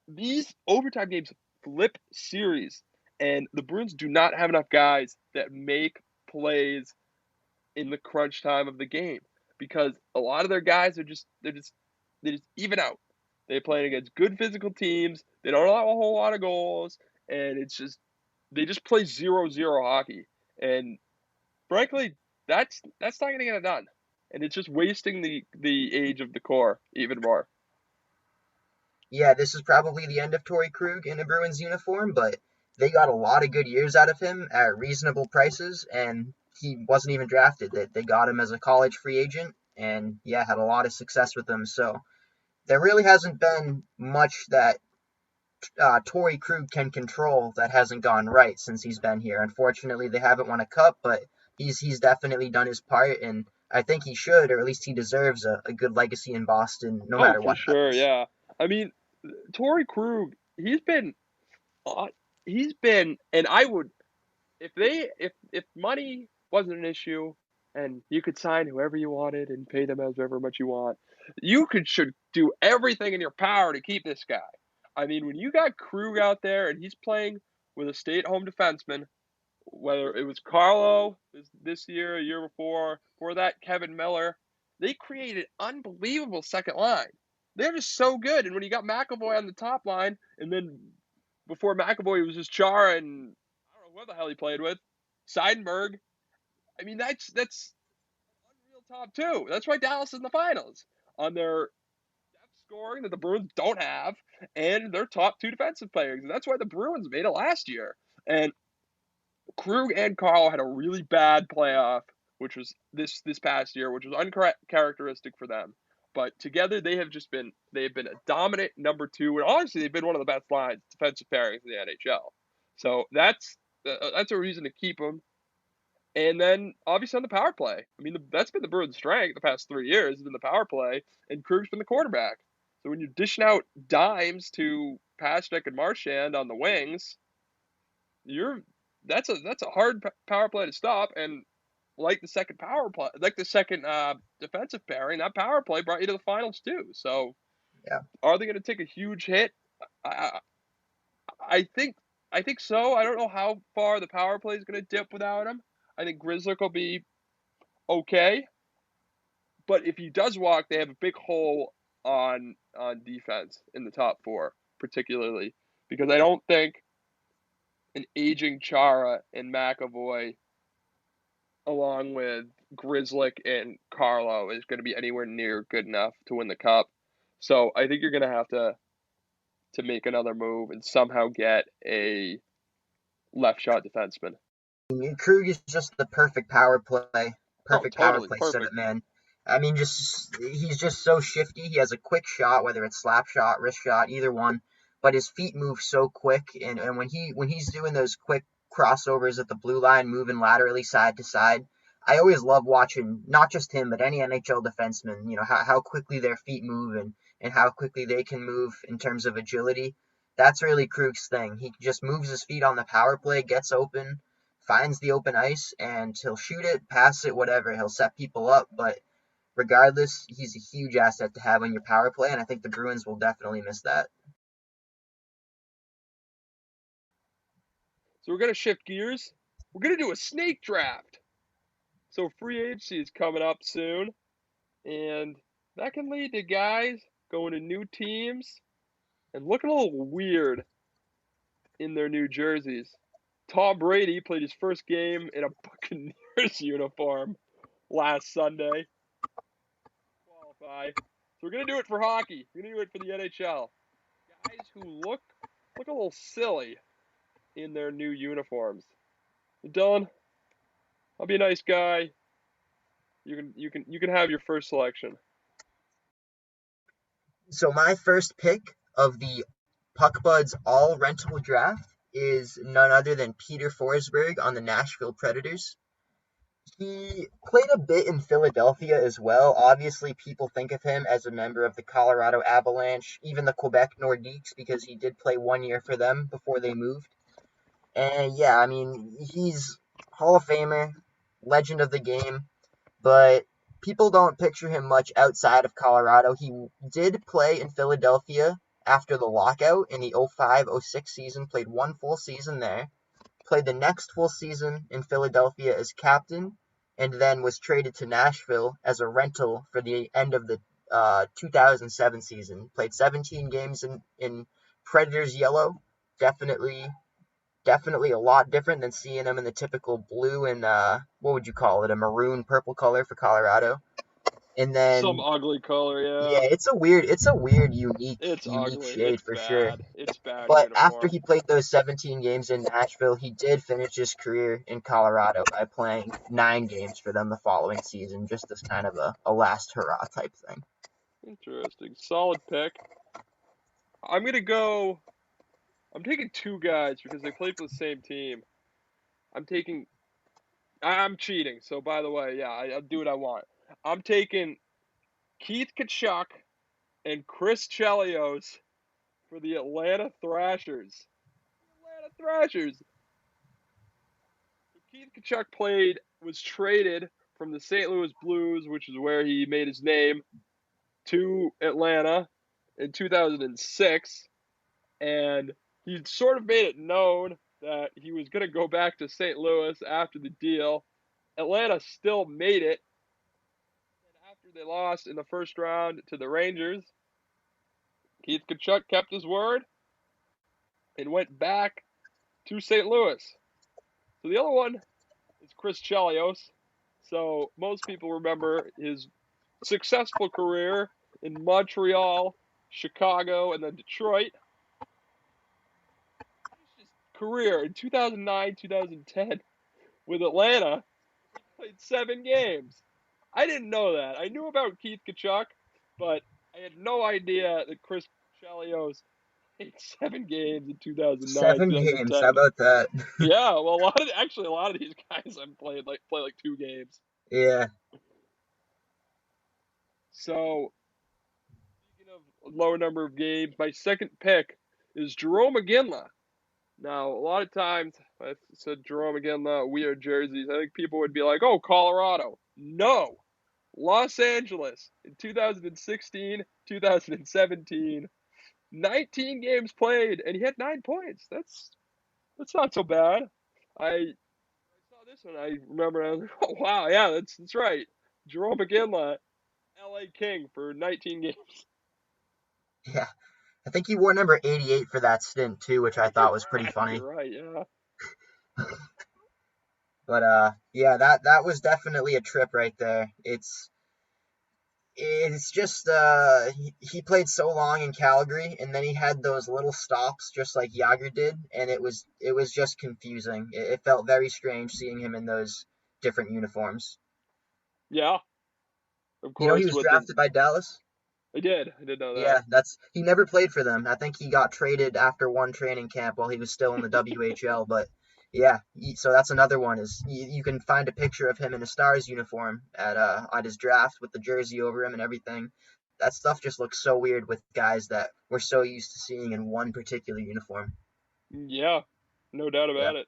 these overtime games flip series, and the Bruins do not have enough guys that make plays in the crunch time of the game, because a lot of their guys are they just even out. They're playing against good physical teams. They don't allow a whole lot of goals, and it's just they just play 0-0 hockey. And frankly, that's not going to get it done. And it's just wasting the age of the core even more. yeah. This is probably the end of Torrey Krug in a Bruins uniform, but they got a lot of good years out of him at reasonable prices, and he wasn't even drafted. They got him as a college free agent, and yeah, had a lot of success with him. So there really hasn't been much that Torrey Krug can control that hasn't gone right since he's been here. Unfortunately, they haven't won a cup, but he's definitely done his part, and I think he should, or at least he deserves a good legacy in Boston, no Oh, matter for what sure, happens. yeah. I mean, Torrey Krug, uh, he's been, and I would, if money wasn't an issue and you could sign whoever you wanted and pay them however much you want, should do everything in your power to keep this guy. I mean, when you got Krug out there and he's playing with a stay-at-home defenseman, whether it was Carlo this year, a year before that Kevin Miller, they created unbelievable second line. They're just so good. And when you got McAvoy on the top line, and then before McAvoy was just Chara and I don't know what the hell he played with, Seidenberg. I mean, that's unreal top two. That's why Dallas is in the finals on their depth scoring that the Bruins don't have, and their top 2 defensive players. And that's why the Bruins made it last year. And Krug and Carl had a really bad playoff, which was this past year, which was uncharacteristic for them. But together they have been a dominant number 2, and honestly they've been one of the best lines defensive pairings in the NHL. So that's That's a reason to keep him. And then obviously on the power play. I mean, that's been the Bruins' strength the past 3 years has been the power play, and Krug's been the quarterback. So when you're dishing out dimes to Pasternak and Marchand on the wings, you're that's a hard power play to stop. And like the second power play, like the second defensive pairing, that power play brought you to the finals too. So Yeah. are they going to take a huge hit? I, I think I think so. I don't know how far the power play is going to dip without him. I think Grizzlick will be okay, but if he does walk, they have a big hole on defense in the top four, particularly because I don't think an aging Chara and McAvoy, along with Grizzlick and Carlo, is going to be anywhere near good enough to win the cup. So I think you're going to have to make another move and somehow get a left shot defenseman. Krug is just the Oh, perfect power totally play perfect. setup man. I mean, just he's just so shifty. He has a quick shot, whether it's slap shot, wrist shot, either one. But his feet move so quick, and when he's doing those quick crossovers at the blue line, moving laterally side to side, I always love watching not just him but any NHL defenseman. You know how quickly their feet move and how quickly they can move in terms of agility. That's really Krug's thing. He just moves his feet on the power play, gets open, finds the open ice, and he'll shoot it, pass it, whatever. He'll set people up, but regardless, he's a huge asset to have on your power play, and I think the Bruins will definitely miss that. So we're going to shift gears. We're going to do a snake draft. So free agency is coming up soon, and that can lead to guys going to new teams and looking a little weird in their new jerseys. Tom Brady played his first game in a Buccaneers uniform last Sunday. Qualify. So we're gonna do it for hockey. We're gonna do it for the NHL. Guys who look a little silly in their new uniforms. Dylan, I'll be a nice guy. You can have your first selection. So my first pick of the Puck Buds all rental draft is none other than Peter Forsberg on the Nashville Predators. He played a bit in Philadelphia as well. Obviously, people think of him as a member of the Colorado Avalanche, even the Quebec Nordiques, because he did play 1 year for them before they moved. And yeah, I mean, he's Hall of Famer, legend of the game, but people don't picture him much outside of Colorado. He did play in Philadelphia after the lockout in the 05-06 season, played one full season there, played the next full season in Philadelphia as captain, and then was traded to Nashville as a rental for the end of the 2007 season. Played 17 games in Predators yellow. Definitely definitely a lot different than seeing him in the typical blue and what would you call it, a maroon purple color for Colorado. And Some then ugly color, yeah, yeah. it's a weird It's unique ugly. shade It's for sure. bad. It's bad But after uniform. he played those 17 games in Nashville, he did finish his career in Colorado by playing 9 games for them the following season, just as kind of a last hurrah type thing. Interesting. Solid pick. I'm gonna go. I'm taking two guys because they played for the same team. I'm taking. I'm cheating. So by the way, yeah, I'll do what I want. I'm taking Keith Kachuk and Chris Chelios for the Atlanta Thrashers. Atlanta Thrashers. So Keith Kachuk was traded from the St. Louis Blues, which is where he made his name, to Atlanta in 2006, and he sort of made it known that he was going to go back to St. Louis after the deal. Atlanta still made it. And after they lost in the first round to the Rangers, Keith Kachuk kept his word and went back to St. Louis. So the other one is Chris Chelios. So most people remember his successful career in Montreal, Chicago, and then Detroit. His career in 2009, 2010 with Atlanta, he played 7 games. I didn't know that. I knew about Keith Kachuk, but I had no idea that Chris Chelios played 7 games in 2009, 7 games. How 2010. about that? Yeah, well, a lot of these guys have play like 2 games. Yeah. So speaking of lower number of games, my second pick is Jerome McGinley. Now, a lot of times I said Jerome McGinley, weird jerseys. I think people would be like, "Oh, Colorado." No, Los Angeles in 2016, 2017, 19 games played, and he had 9 points. That's not so bad. I saw this one. I remember. I was like, "Oh wow, yeah, that's right." Jerome McGinley, L.A. King for 19 games. Yeah. I think he wore number 88 for that stint too, which I thought was pretty You're funny. right. Yeah. But yeah, that was definitely a trip right there. It's just he played so long in Calgary, and then he had those little stops just like Yager did, and it was just confusing. It felt very strange seeing him in those different uniforms. Yeah. Of You know, he course, was with the drafted by Dallas. I did know that. Yeah, that's he never played for them. I think he got traded after one training camp while he was still in the WHL. But yeah, so that's another one is you can find a picture of him in a Stars uniform at his draft with the jersey over him and everything. That stuff just looks so weird with guys that we're so used to seeing in one particular uniform. Yeah, no doubt Yeah. about it.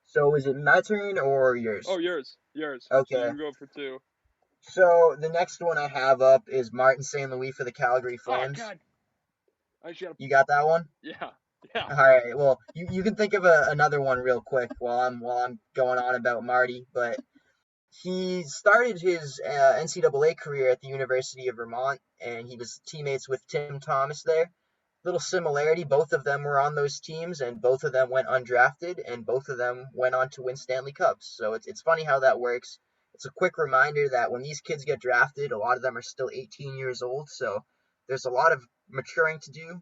So is it my turn or Oh, yours? yours. So Okay. you go for two. So the next one I have up is Martin St. Louis for the Calgary Oh Flames. God, I just gotta. You got that one? Yeah, yeah. All right. Well, you can think of another one real quick while I'm going on about Marty, but he started his NCAA career at the University of Vermont, and he was teammates with Tim Thomas there. Little similarity, both of them were on those teams, and both of them went undrafted, and both of them went on to win Stanley Cups. So it's funny how that works. It's a quick reminder that when these kids get drafted, a lot of them are still 18 years old, so there's a lot of maturing to do,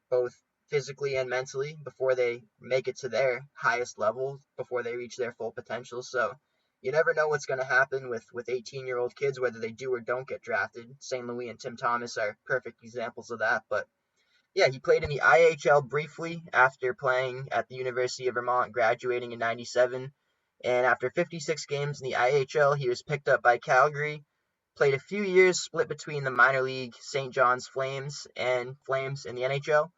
both physically and mentally, before they make it to their highest level, before they reach their full potential. So you never know what's going to happen with 18-year-old kids, whether they do or don't get drafted. St. Louis and Tim Thomas are perfect examples of that. But yeah, he played in the IHL briefly after playing at the University of Vermont, graduating in '97. And after 56 games in the IHL, he was picked up by Calgary. Played a few years split between the minor league St. John's Flames and Flames in the NHL.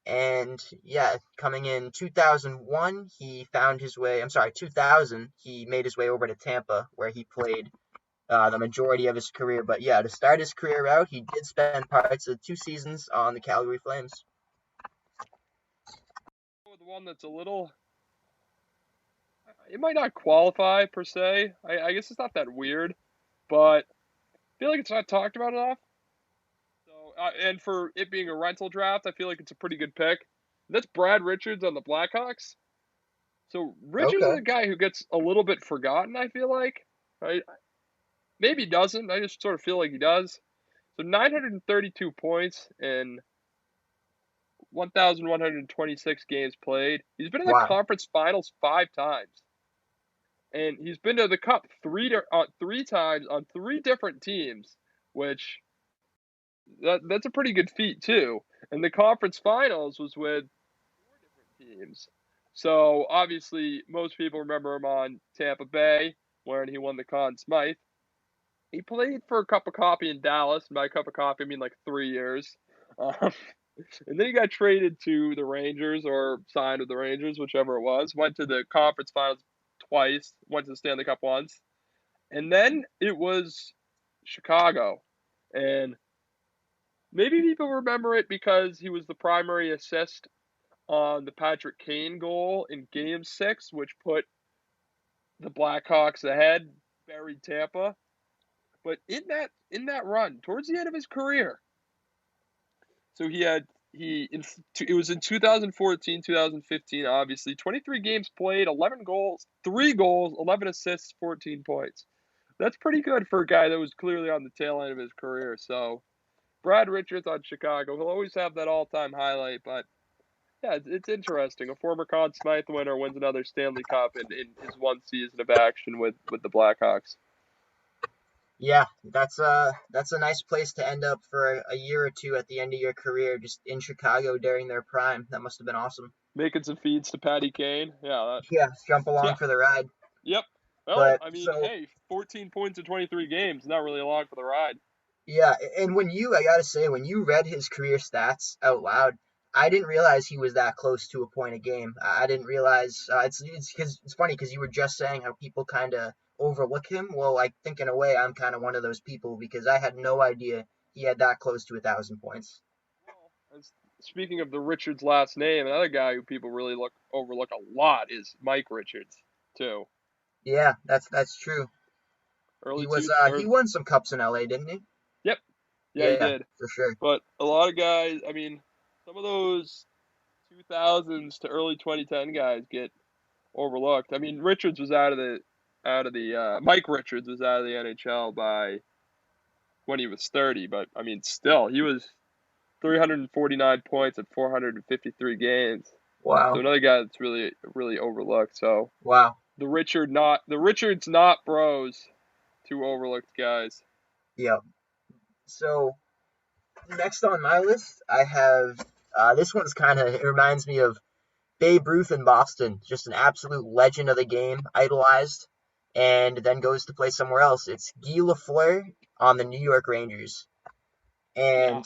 And yeah, coming in 2001, he found his way. I'm sorry, 2000, he made his way over to Tampa, where he played the majority of his career. But yeah, to start his career out, he did spend parts of 2 seasons on the Calgary Flames. The one that's a little. It might not qualify per se. I guess it's not that weird, but I feel like it's not talked about enough. So, and for it being a rental draft, I feel like it's a pretty good pick. That's Brad Richards on the Blackhawks. So Richards is Okay. a guy who gets a little bit forgotten. I feel like, right? Maybe he doesn't. I just sort of feel like he does. So 932 points in 1,126 games played. He's been in the Wow. conference finals 5 times, and he's been to the cup three times on 3 different teams, which that's a pretty good feat too. And the conference finals was with 4 different teams. So obviously, most people remember him on Tampa Bay, where he won the Conn Smythe. He played for a cup of coffee in Dallas, and by a cup of coffee I mean like 3 years. Um, and then he got traded to the Rangers or signed with the Rangers, whichever it was. Went to the conference finals twice, went to the Stanley Cup once. And then it was Chicago. And maybe people remember it because he was the primary assist on the Patrick Kane goal in Game 6, which put the Blackhawks ahead, buried Tampa. But in that run, towards the end of his career, so he had he in it was in 2014, 2015, obviously 23 games played, 11 goals, 3 goals, 11 assists, 14 points. That's pretty good for a guy that was clearly on the tail end of his career. So Brad Richards on Chicago, he'll always have that all-time highlight, but yeah, it's interesting. A former Conn Smythe winner wins another Stanley Cup in his one season of action with the Blackhawks. Yeah, that's a nice place to end up for a year or two at the end of your career, just in Chicago during their prime. That must have been awesome. Making some feeds to Patty Kane. Yeah, Yeah, jump along yeah, for the ride. yep. Well, But I mean, so hey, 14 points in 23 games, not really along for the ride. yeah, and I gotta say, when you read his career stats out loud, I didn't realize he was that close to a point a game. I didn't realize it's funny because you were just saying how people kind of overlook him. Well, I think in a way I'm kind of one of those people because I had no idea he had that close to 1,000 points. Well, speaking of the Richards last name, another guy who people really look overlook a lot is Mike Richards too. Yeah, that's true. Early two, or He won some cups in LA, didn't he? yep, yeah, he Yeah, did. for sure. But a lot of guys, I mean, some of those 2000s to early 2010 guys get overlooked. I mean, Richards was out of the Mike Richards was out of the NHL by when he was 30, but I mean, still, he was 349 points at 453 games. So Wow. another guy that's really overlooked. So Wow. the Richards not bros, two overlooked guys. Yeah. So next on my list, I have this one's kind of it reminds me of Babe Ruth in Boston, just an absolute legend of the game, idolized, and then goes to play somewhere else. It's Guy Lafleur on the New York Rangers, Yeah. and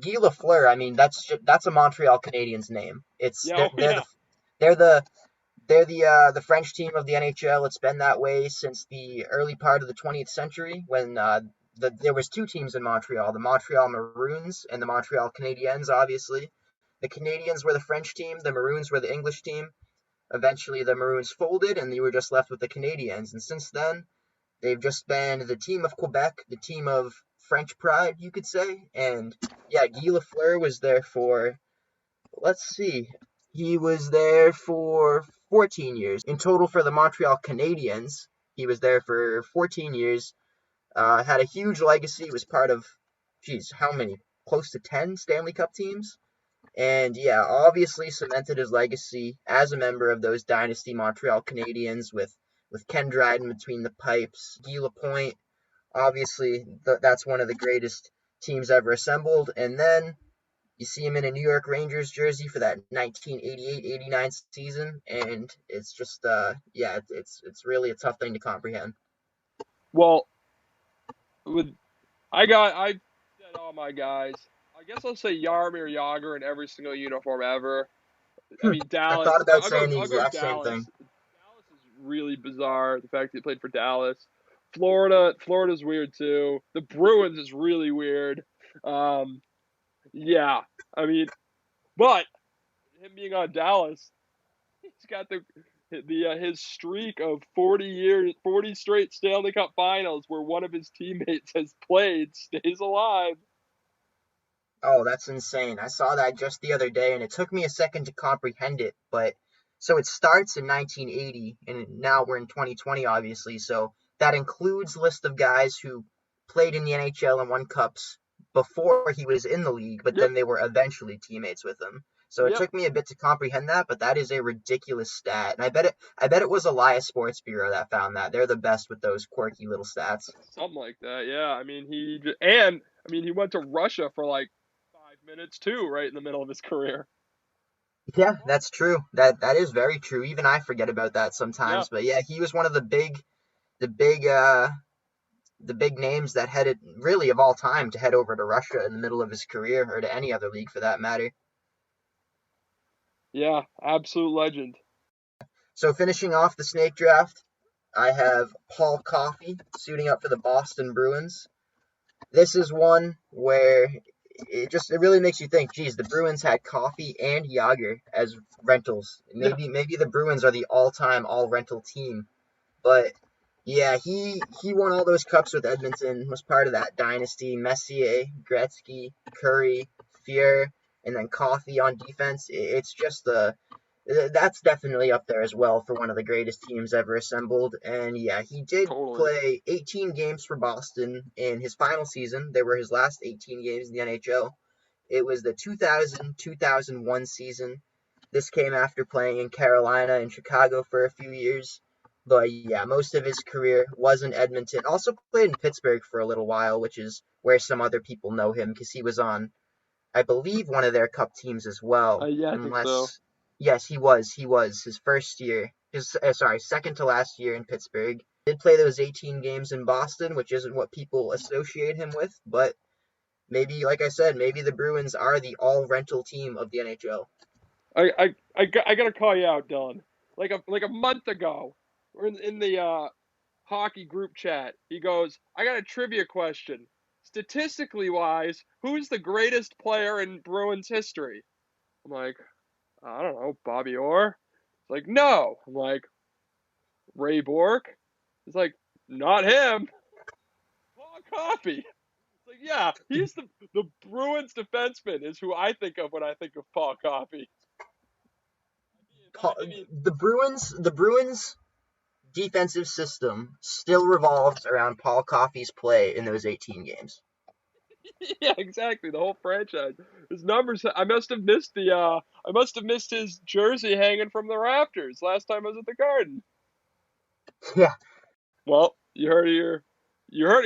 Guy Lafleur. I mean, that's a Montreal Canadiens name. It's Yeah. Oh yeah. they're the the French team of the NHL. It's been that way since the early part of the 20th century when there was two teams in Montreal, the Montreal Maroons and the Montreal Canadiens, obviously. The Canadiens were the French team, the Maroons were the English team. Eventually, the Maroons folded, and you were just left with the Canadiens. And since then, they've just been the team of Quebec, the team of French pride, you could say. And yeah, Guy Lafleur was there for, let's see, he was there for 14 years. In total for the Montreal Canadiens, he was there for 14 years. Had a huge legacy, was part of, geez, how many? Close to 10 Stanley Cup teams. And yeah, obviously cemented his legacy as a member of those dynasty Montreal Canadiens with Ken Dryden between the pipes, Guy Lapointe. Obviously, that's one of the greatest teams ever assembled. And then you see him in a New York Rangers jersey for that 1988-89 season, and it's just yeah, it's really a tough thing to comprehend. Well, with I said all my guys. I guess I'll say Yarmir Yager in every single uniform ever. I mean I Dallas. thought about I'll go. saying the I'll go exact same Dallas. thing. Dallas is really bizarre. The fact that he played for Dallas. Florida's weird too. The Bruins is really weird. Um, yeah. I mean, but him being on Dallas, he's got the his streak of 40 years, 40 straight Stanley Cup Finals where one of his teammates has played stays alive. Oh, that's insane. I saw that just the other day, and it took me a second to comprehend it. But so it starts in 1980, and now we're in 2020, obviously. So that includes list of guys who played in the NHL and won cups before he was in the league, but Yep. then they were eventually teammates with him. So it Yep. took me a bit to comprehend that, but that is a ridiculous stat. And I bet it was Elias Sports Bureau that found that. They're the best with those quirky little stats. Something like that. Yeah. I mean, he went to Russia for like 5 minutes too, right in the middle of his career. Yeah, that's true. That is very true. Even I forget about that Yeah. sometimes. But yeah, he was one of the big the big names that headed really of all time to head over to Russia in the middle of his career or to any other league for that matter. Yeah. Absolute legend. So finishing off the snake draft, I have Paul Coffey suiting up for the Boston Bruins. This is one where it really makes you think, geez, the Bruins had Coffey and Yager as rentals. Yeah. Maybe the Bruins are the all-time all rental team. But yeah, he won all those cups with Edmonton, was part of that dynasty. Messier, Gretzky, Curry, Fier, and then Coffey on defense. It's just that's definitely up there as well for one of the greatest teams ever assembled. And yeah, he did Totally. play 18 games for Boston in his final season. They were his last 18 games in the NHL. It was the 2000-2001 season. This came after playing in Carolina and Chicago for a few years. But yeah, most of his career was in Edmonton. Also played in Pittsburgh for a little while, which is where some other people know him because he was on, I believe, one of their cup teams as well. Yeah, I think so. Unless, yes, he was. He was his first year. His sorry, second to last year in Pittsburgh. Did play those 18 games in Boston, which isn't what people associate him with. But maybe, like I said, maybe the Bruins are the all rental team of the NHL. I gotta call you out, Dylan. Like a month ago, we're in the hockey group chat. He goes, "I got a trivia question. Statistically wise, who's the greatest player in Bruins history?" I'm like, I don't know, Bobby Orr. He's like, no. I'm like, Ray Bork. He's like, not him. Paul Coffey. It's like, yeah, he's the Bruins defenseman is who I think of when I think of Paul Coffey. I mean, The Bruins defensive system still revolves around Paul Coffey's play in those 18 games. yeah, exactly. The whole franchise. His numbers. I must have missed his jersey hanging from the rafters last time I was at the Garden. Yeah, Well, you heard it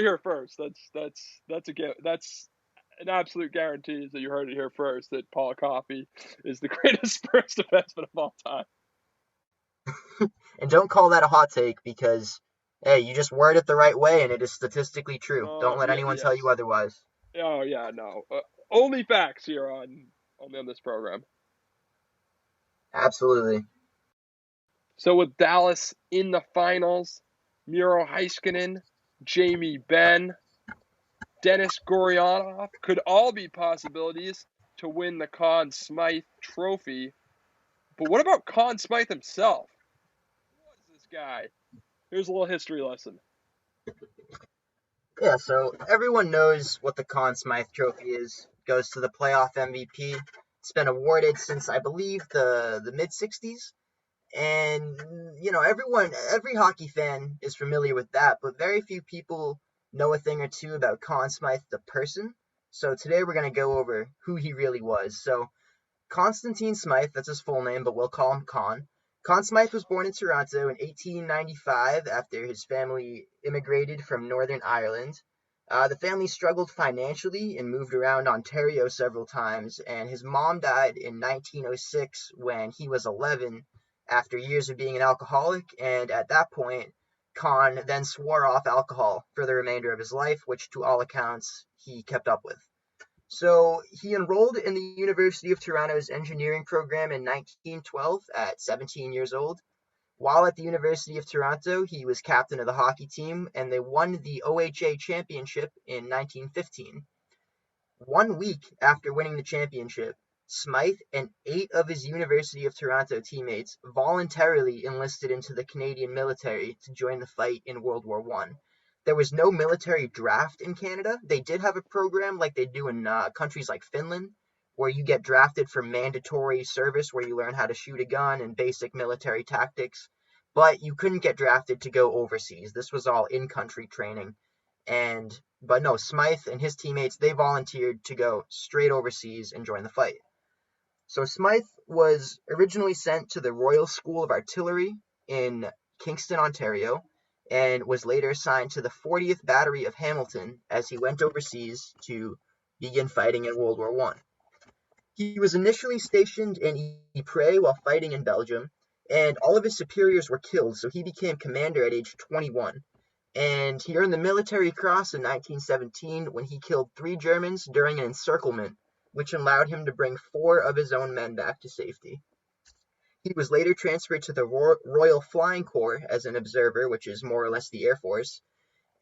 here first. That's an absolute guarantee is that you heard it here first that Paul Coffey is the greatest Spurs defenseman of all time. and don't call that a hot take because, hey, you just word it the right way and it is statistically true. Don't let Yeah, anyone tell you yes. otherwise. Oh yeah, no. Only facts here on this program. Absolutely. So with Dallas in the finals, Miro Heiskanen, Jamie Benn, Dennis Gurianov could all be possibilities to win the Conn Smythe Trophy. But what about Conn Smythe himself? Who was this guy? Here's a little history lesson. Yeah, so everyone knows what the Conn Smythe Trophy is. Goes to the playoff MVP. It's been awarded since I believe the mid '60s, and every hockey fan is familiar with that, but very few people know a thing or two about Conn Smythe the person. So today we're gonna go over who he really was. So Constantine Smythe, that's his full name, but we'll call him Con. Conn Smythe was born in Toronto in 1895 after his family immigrated from Northern Ireland. The family struggled financially and moved around Ontario several times, and his mom died in 1906 when he was 11 after years of being an alcoholic, and at that point, Con then swore off alcohol for the remainder of his life, which to all accounts he kept up with. So he enrolled in the University of Toronto's engineering program in 1912 at 17 years old. While at the University of Toronto, he was captain of the hockey team, and they won the OHA championship in 1915. 1 week after winning the championship, Smythe and 8 of his University of Toronto teammates voluntarily enlisted into the Canadian military to join the fight in World War One. There was no military draft in Canada. They did have a program like they do in countries like Finland, where you get drafted for mandatory service, where you learn how to shoot a gun and basic military tactics. But you couldn't get drafted to go overseas. This was all in-country training. But no, Smythe and his teammates, they volunteered to go straight overseas and join the fight. So Smythe was originally sent to the Royal School of Artillery in Kingston, Ontario, and was later assigned to the 40th Battery of Hamilton as he went overseas to begin fighting in World War One. He was initially stationed in Ypres while fighting in Belgium, and all of his superiors were killed, so he became commander at age 21. And he earned the Military Cross in 1917 when he killed 3 Germans during an encirclement, which allowed him to bring 4 of his own men back to safety. He was later transferred to the Royal Flying Corps as an observer, which is more or less the Air Force,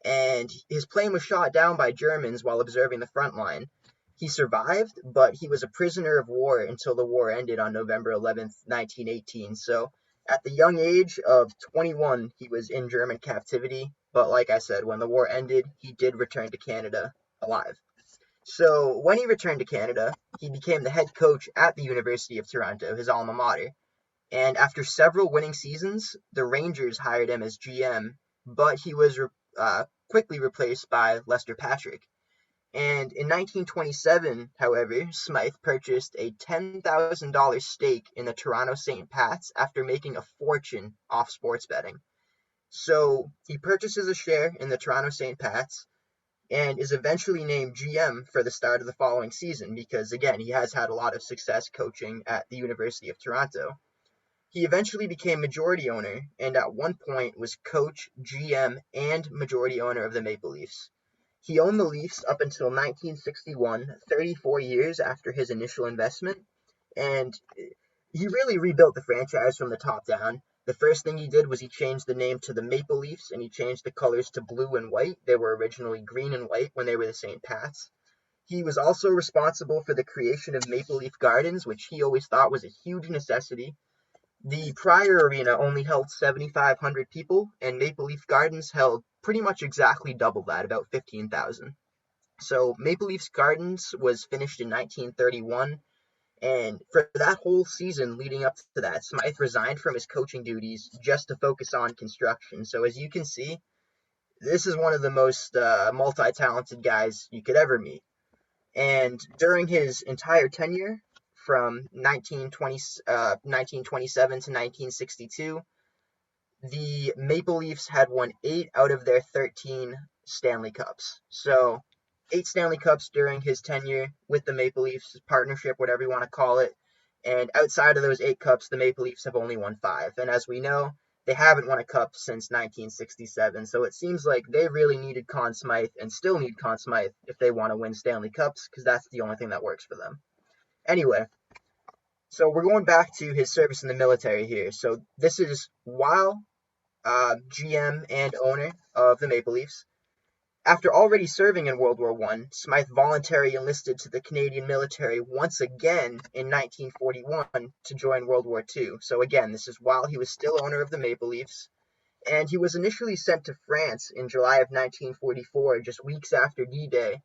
and his plane was shot down by Germans while observing the front line. He survived, but he was a prisoner of war until the war ended on November 11th, 1918. So at the young age of 21, he was in German captivity. But like I said, when the war ended, he did return to Canada alive. So when he returned to Canada, he became the head coach at the University of Toronto, his alma mater. And after several winning seasons, the Rangers hired him as GM, but he was quickly replaced by Lester Patrick. And in 1927, however, Smythe purchased a $10,000 stake in the Toronto St. Pats after making a fortune off sports betting. So he purchases a share in the Toronto St. Pats and is eventually named GM for the start of the following season because, again, he has had a lot of success coaching at the University of Toronto. He eventually became majority owner and at one point was coach, GM, and majority owner of the Maple Leafs. He owned the Leafs up until 1961, 34 years after his initial investment, and he really rebuilt the franchise from the top down. The first thing he did was he changed the name to the Maple Leafs and he changed the colors to blue and white. They were originally green and white when they were the St. Pats. He was also responsible for the creation of Maple Leaf Gardens, which he always thought was a huge necessity. The prior arena only held 7,500 people, and Maple Leaf Gardens held pretty much exactly double that, about 15,000. So Maple Leafs Gardens was finished in 1931, and for that whole season leading up to that, Smythe resigned from his coaching duties just to focus on construction. So as you can see, this is one of the most multi-talented guys you could ever meet. And during his entire tenure, from 1927 to 1962, the Maple Leafs had won 8 out of their 13 Stanley Cups. So, 8 Stanley Cups during his tenure with the Maple Leafs, partnership, whatever you want to call it. And outside of those 8 cups, the Maple Leafs have only won 5. And as we know, they haven't won a cup since 1967. So it seems like they really needed Conn Smythe and still need Conn Smythe if they want to win Stanley Cups, because that's the only thing that works for them. Anyway, so we're going back to his service in the military here. So this is while GM and owner of the Maple Leafs. After already serving in World War I, Smythe voluntarily enlisted to the Canadian military once again in 1941 to join World War II. So again, this is while he was still owner of the Maple Leafs. And he was initially sent to France in July of 1944, just weeks after D-Day,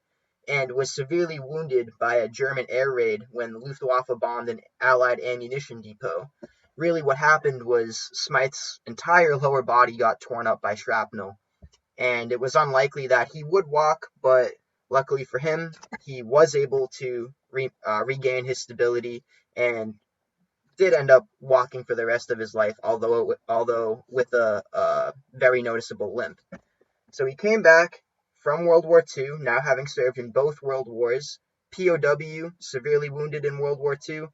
and was severely wounded by a German air raid when the Luftwaffe bombed an Allied ammunition depot. Really what happened was Smythe's entire lower body got torn up by shrapnel, and it was unlikely that he would walk, but luckily for him, he was able to regain his stability and did end up walking for the rest of his life, although with a very noticeable limp. So he came back from World War II, now having served in both World Wars, POW, severely wounded in World War II,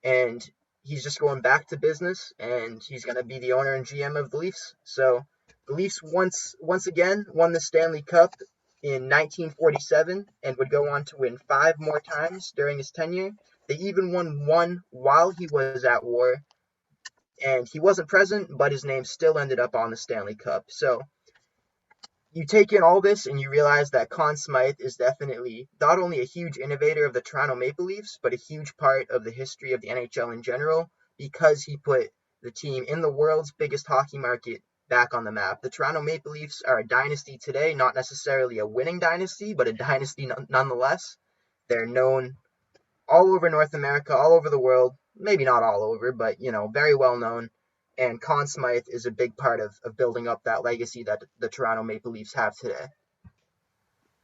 and he's just going back to business, and he's going to be the owner and GM of the Leafs. So the Leafs once again won the Stanley Cup in 1947 and would go on to win 5 more times during his tenure. They even won one while he was at war, and he wasn't present, but his name still ended up on the Stanley Cup. So you take in all this and you realize that Conn Smythe is definitely not only a huge innovator of the Toronto Maple Leafs, but a huge part of the history of the NHL in general because he put the team in the world's biggest hockey market back on the map. The Toronto Maple Leafs are a dynasty today, not necessarily a winning dynasty, but a dynasty nonetheless. They're known all over North America, all over the world, maybe not all over, but, very well known. And Conn Smythe is a big part of building up that legacy that the Toronto Maple Leafs have today.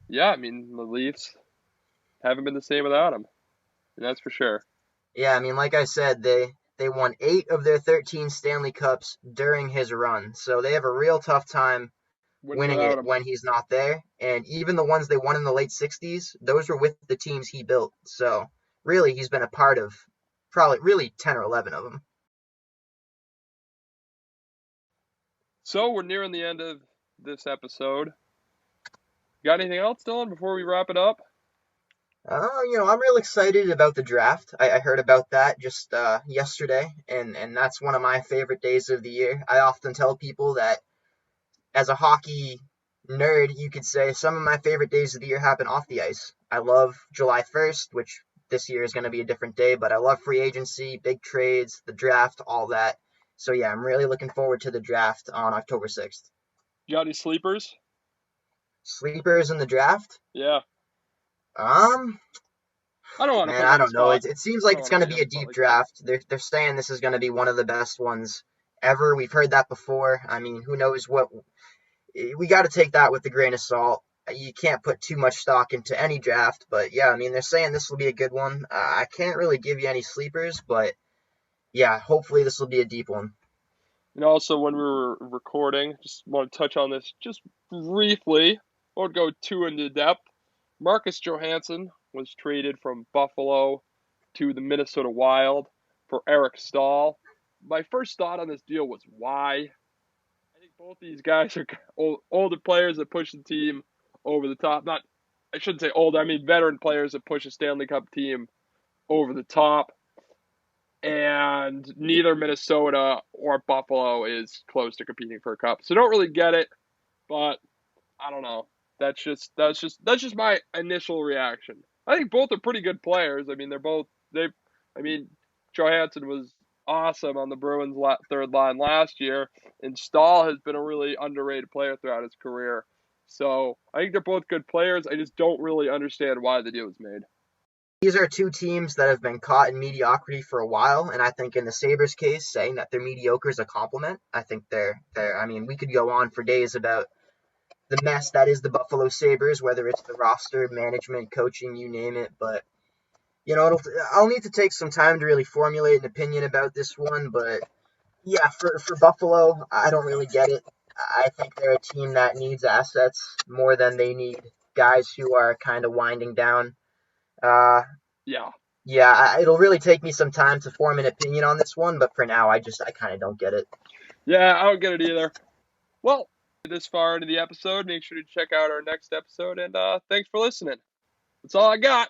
Yeah, I mean, the Leafs haven't been the same without him, and that's for sure. Yeah, I mean, like I said, they won 8 of their 13 Stanley Cups during his run, so they have a real tough time Winning winning without it him. when he's not there. And even the ones they won in the late 60s, those were with the teams he built. So really, he's been a part of probably really 10 or 11 of them. So we're nearing the end of this episode. Got anything else, Dylan, before we wrap it up? I'm real excited about the draft. I heard about that just yesterday, and that's one of my favorite days of the year. I often tell people that as a hockey nerd, you could say some of my favorite days of the year happen off the ice. I love July 1st, which this year is going to be a different day, but I love free agency, big trades, the draft, all that. So yeah, I'm really looking forward to the draft on October 6th. You got any sleepers? Sleepers in the draft? Yeah. Um, I don't want to Man, put you I on the don't know. spot. It seems I like don't it's want to going to put you be on a the spot deep like that. draft. They're saying this is going to be one of the best ones ever. We've heard that before. I mean, who knows what we got to take that with a grain of salt. You can't put too much stock into any draft, but yeah, I mean, they're saying this will be a good one. I can't really give you any sleepers, but yeah, hopefully this will be a deep one. And also, when we were recording, just want to touch on this just briefly. Won't go too into depth. Marcus Johansson was traded from Buffalo to the Minnesota Wild for Eric Stahl. My first thought on this deal was why. I think both these guys are older players that push the team over the top. Not, I shouldn't say older. I mean veteran players that push a Stanley Cup team over the top. And neither Minnesota or Buffalo is close to competing for a cup. So don't really get it, but I don't know. That's just my initial reaction. I think both are pretty good players. I mean, I mean, Johansson was awesome on the Bruins third line last year, and Stahl has been a really underrated player throughout his career. So I think they're both good players. I just don't really understand why the deal was made. These are two teams that have been caught in mediocrity for a while, and I think in the Sabres case, saying that they're mediocre is a compliment. I think they're. I mean, we could go on for days about the mess that is the Buffalo Sabres, whether it's the roster, management, coaching, you name it. But I'll need to take some time to really formulate an opinion about this one. But yeah, for Buffalo, I don't really get it. I think they're a team that needs assets more than they need guys who are kind of winding down. Uh, Yeah, yeah, it'll really take me some time to form an opinion on this one, but for now, I kind of don't get it. yeah, I don't get it either. Well, this far into the episode, make sure to check out our next episode, and thanks for listening. That's all I got.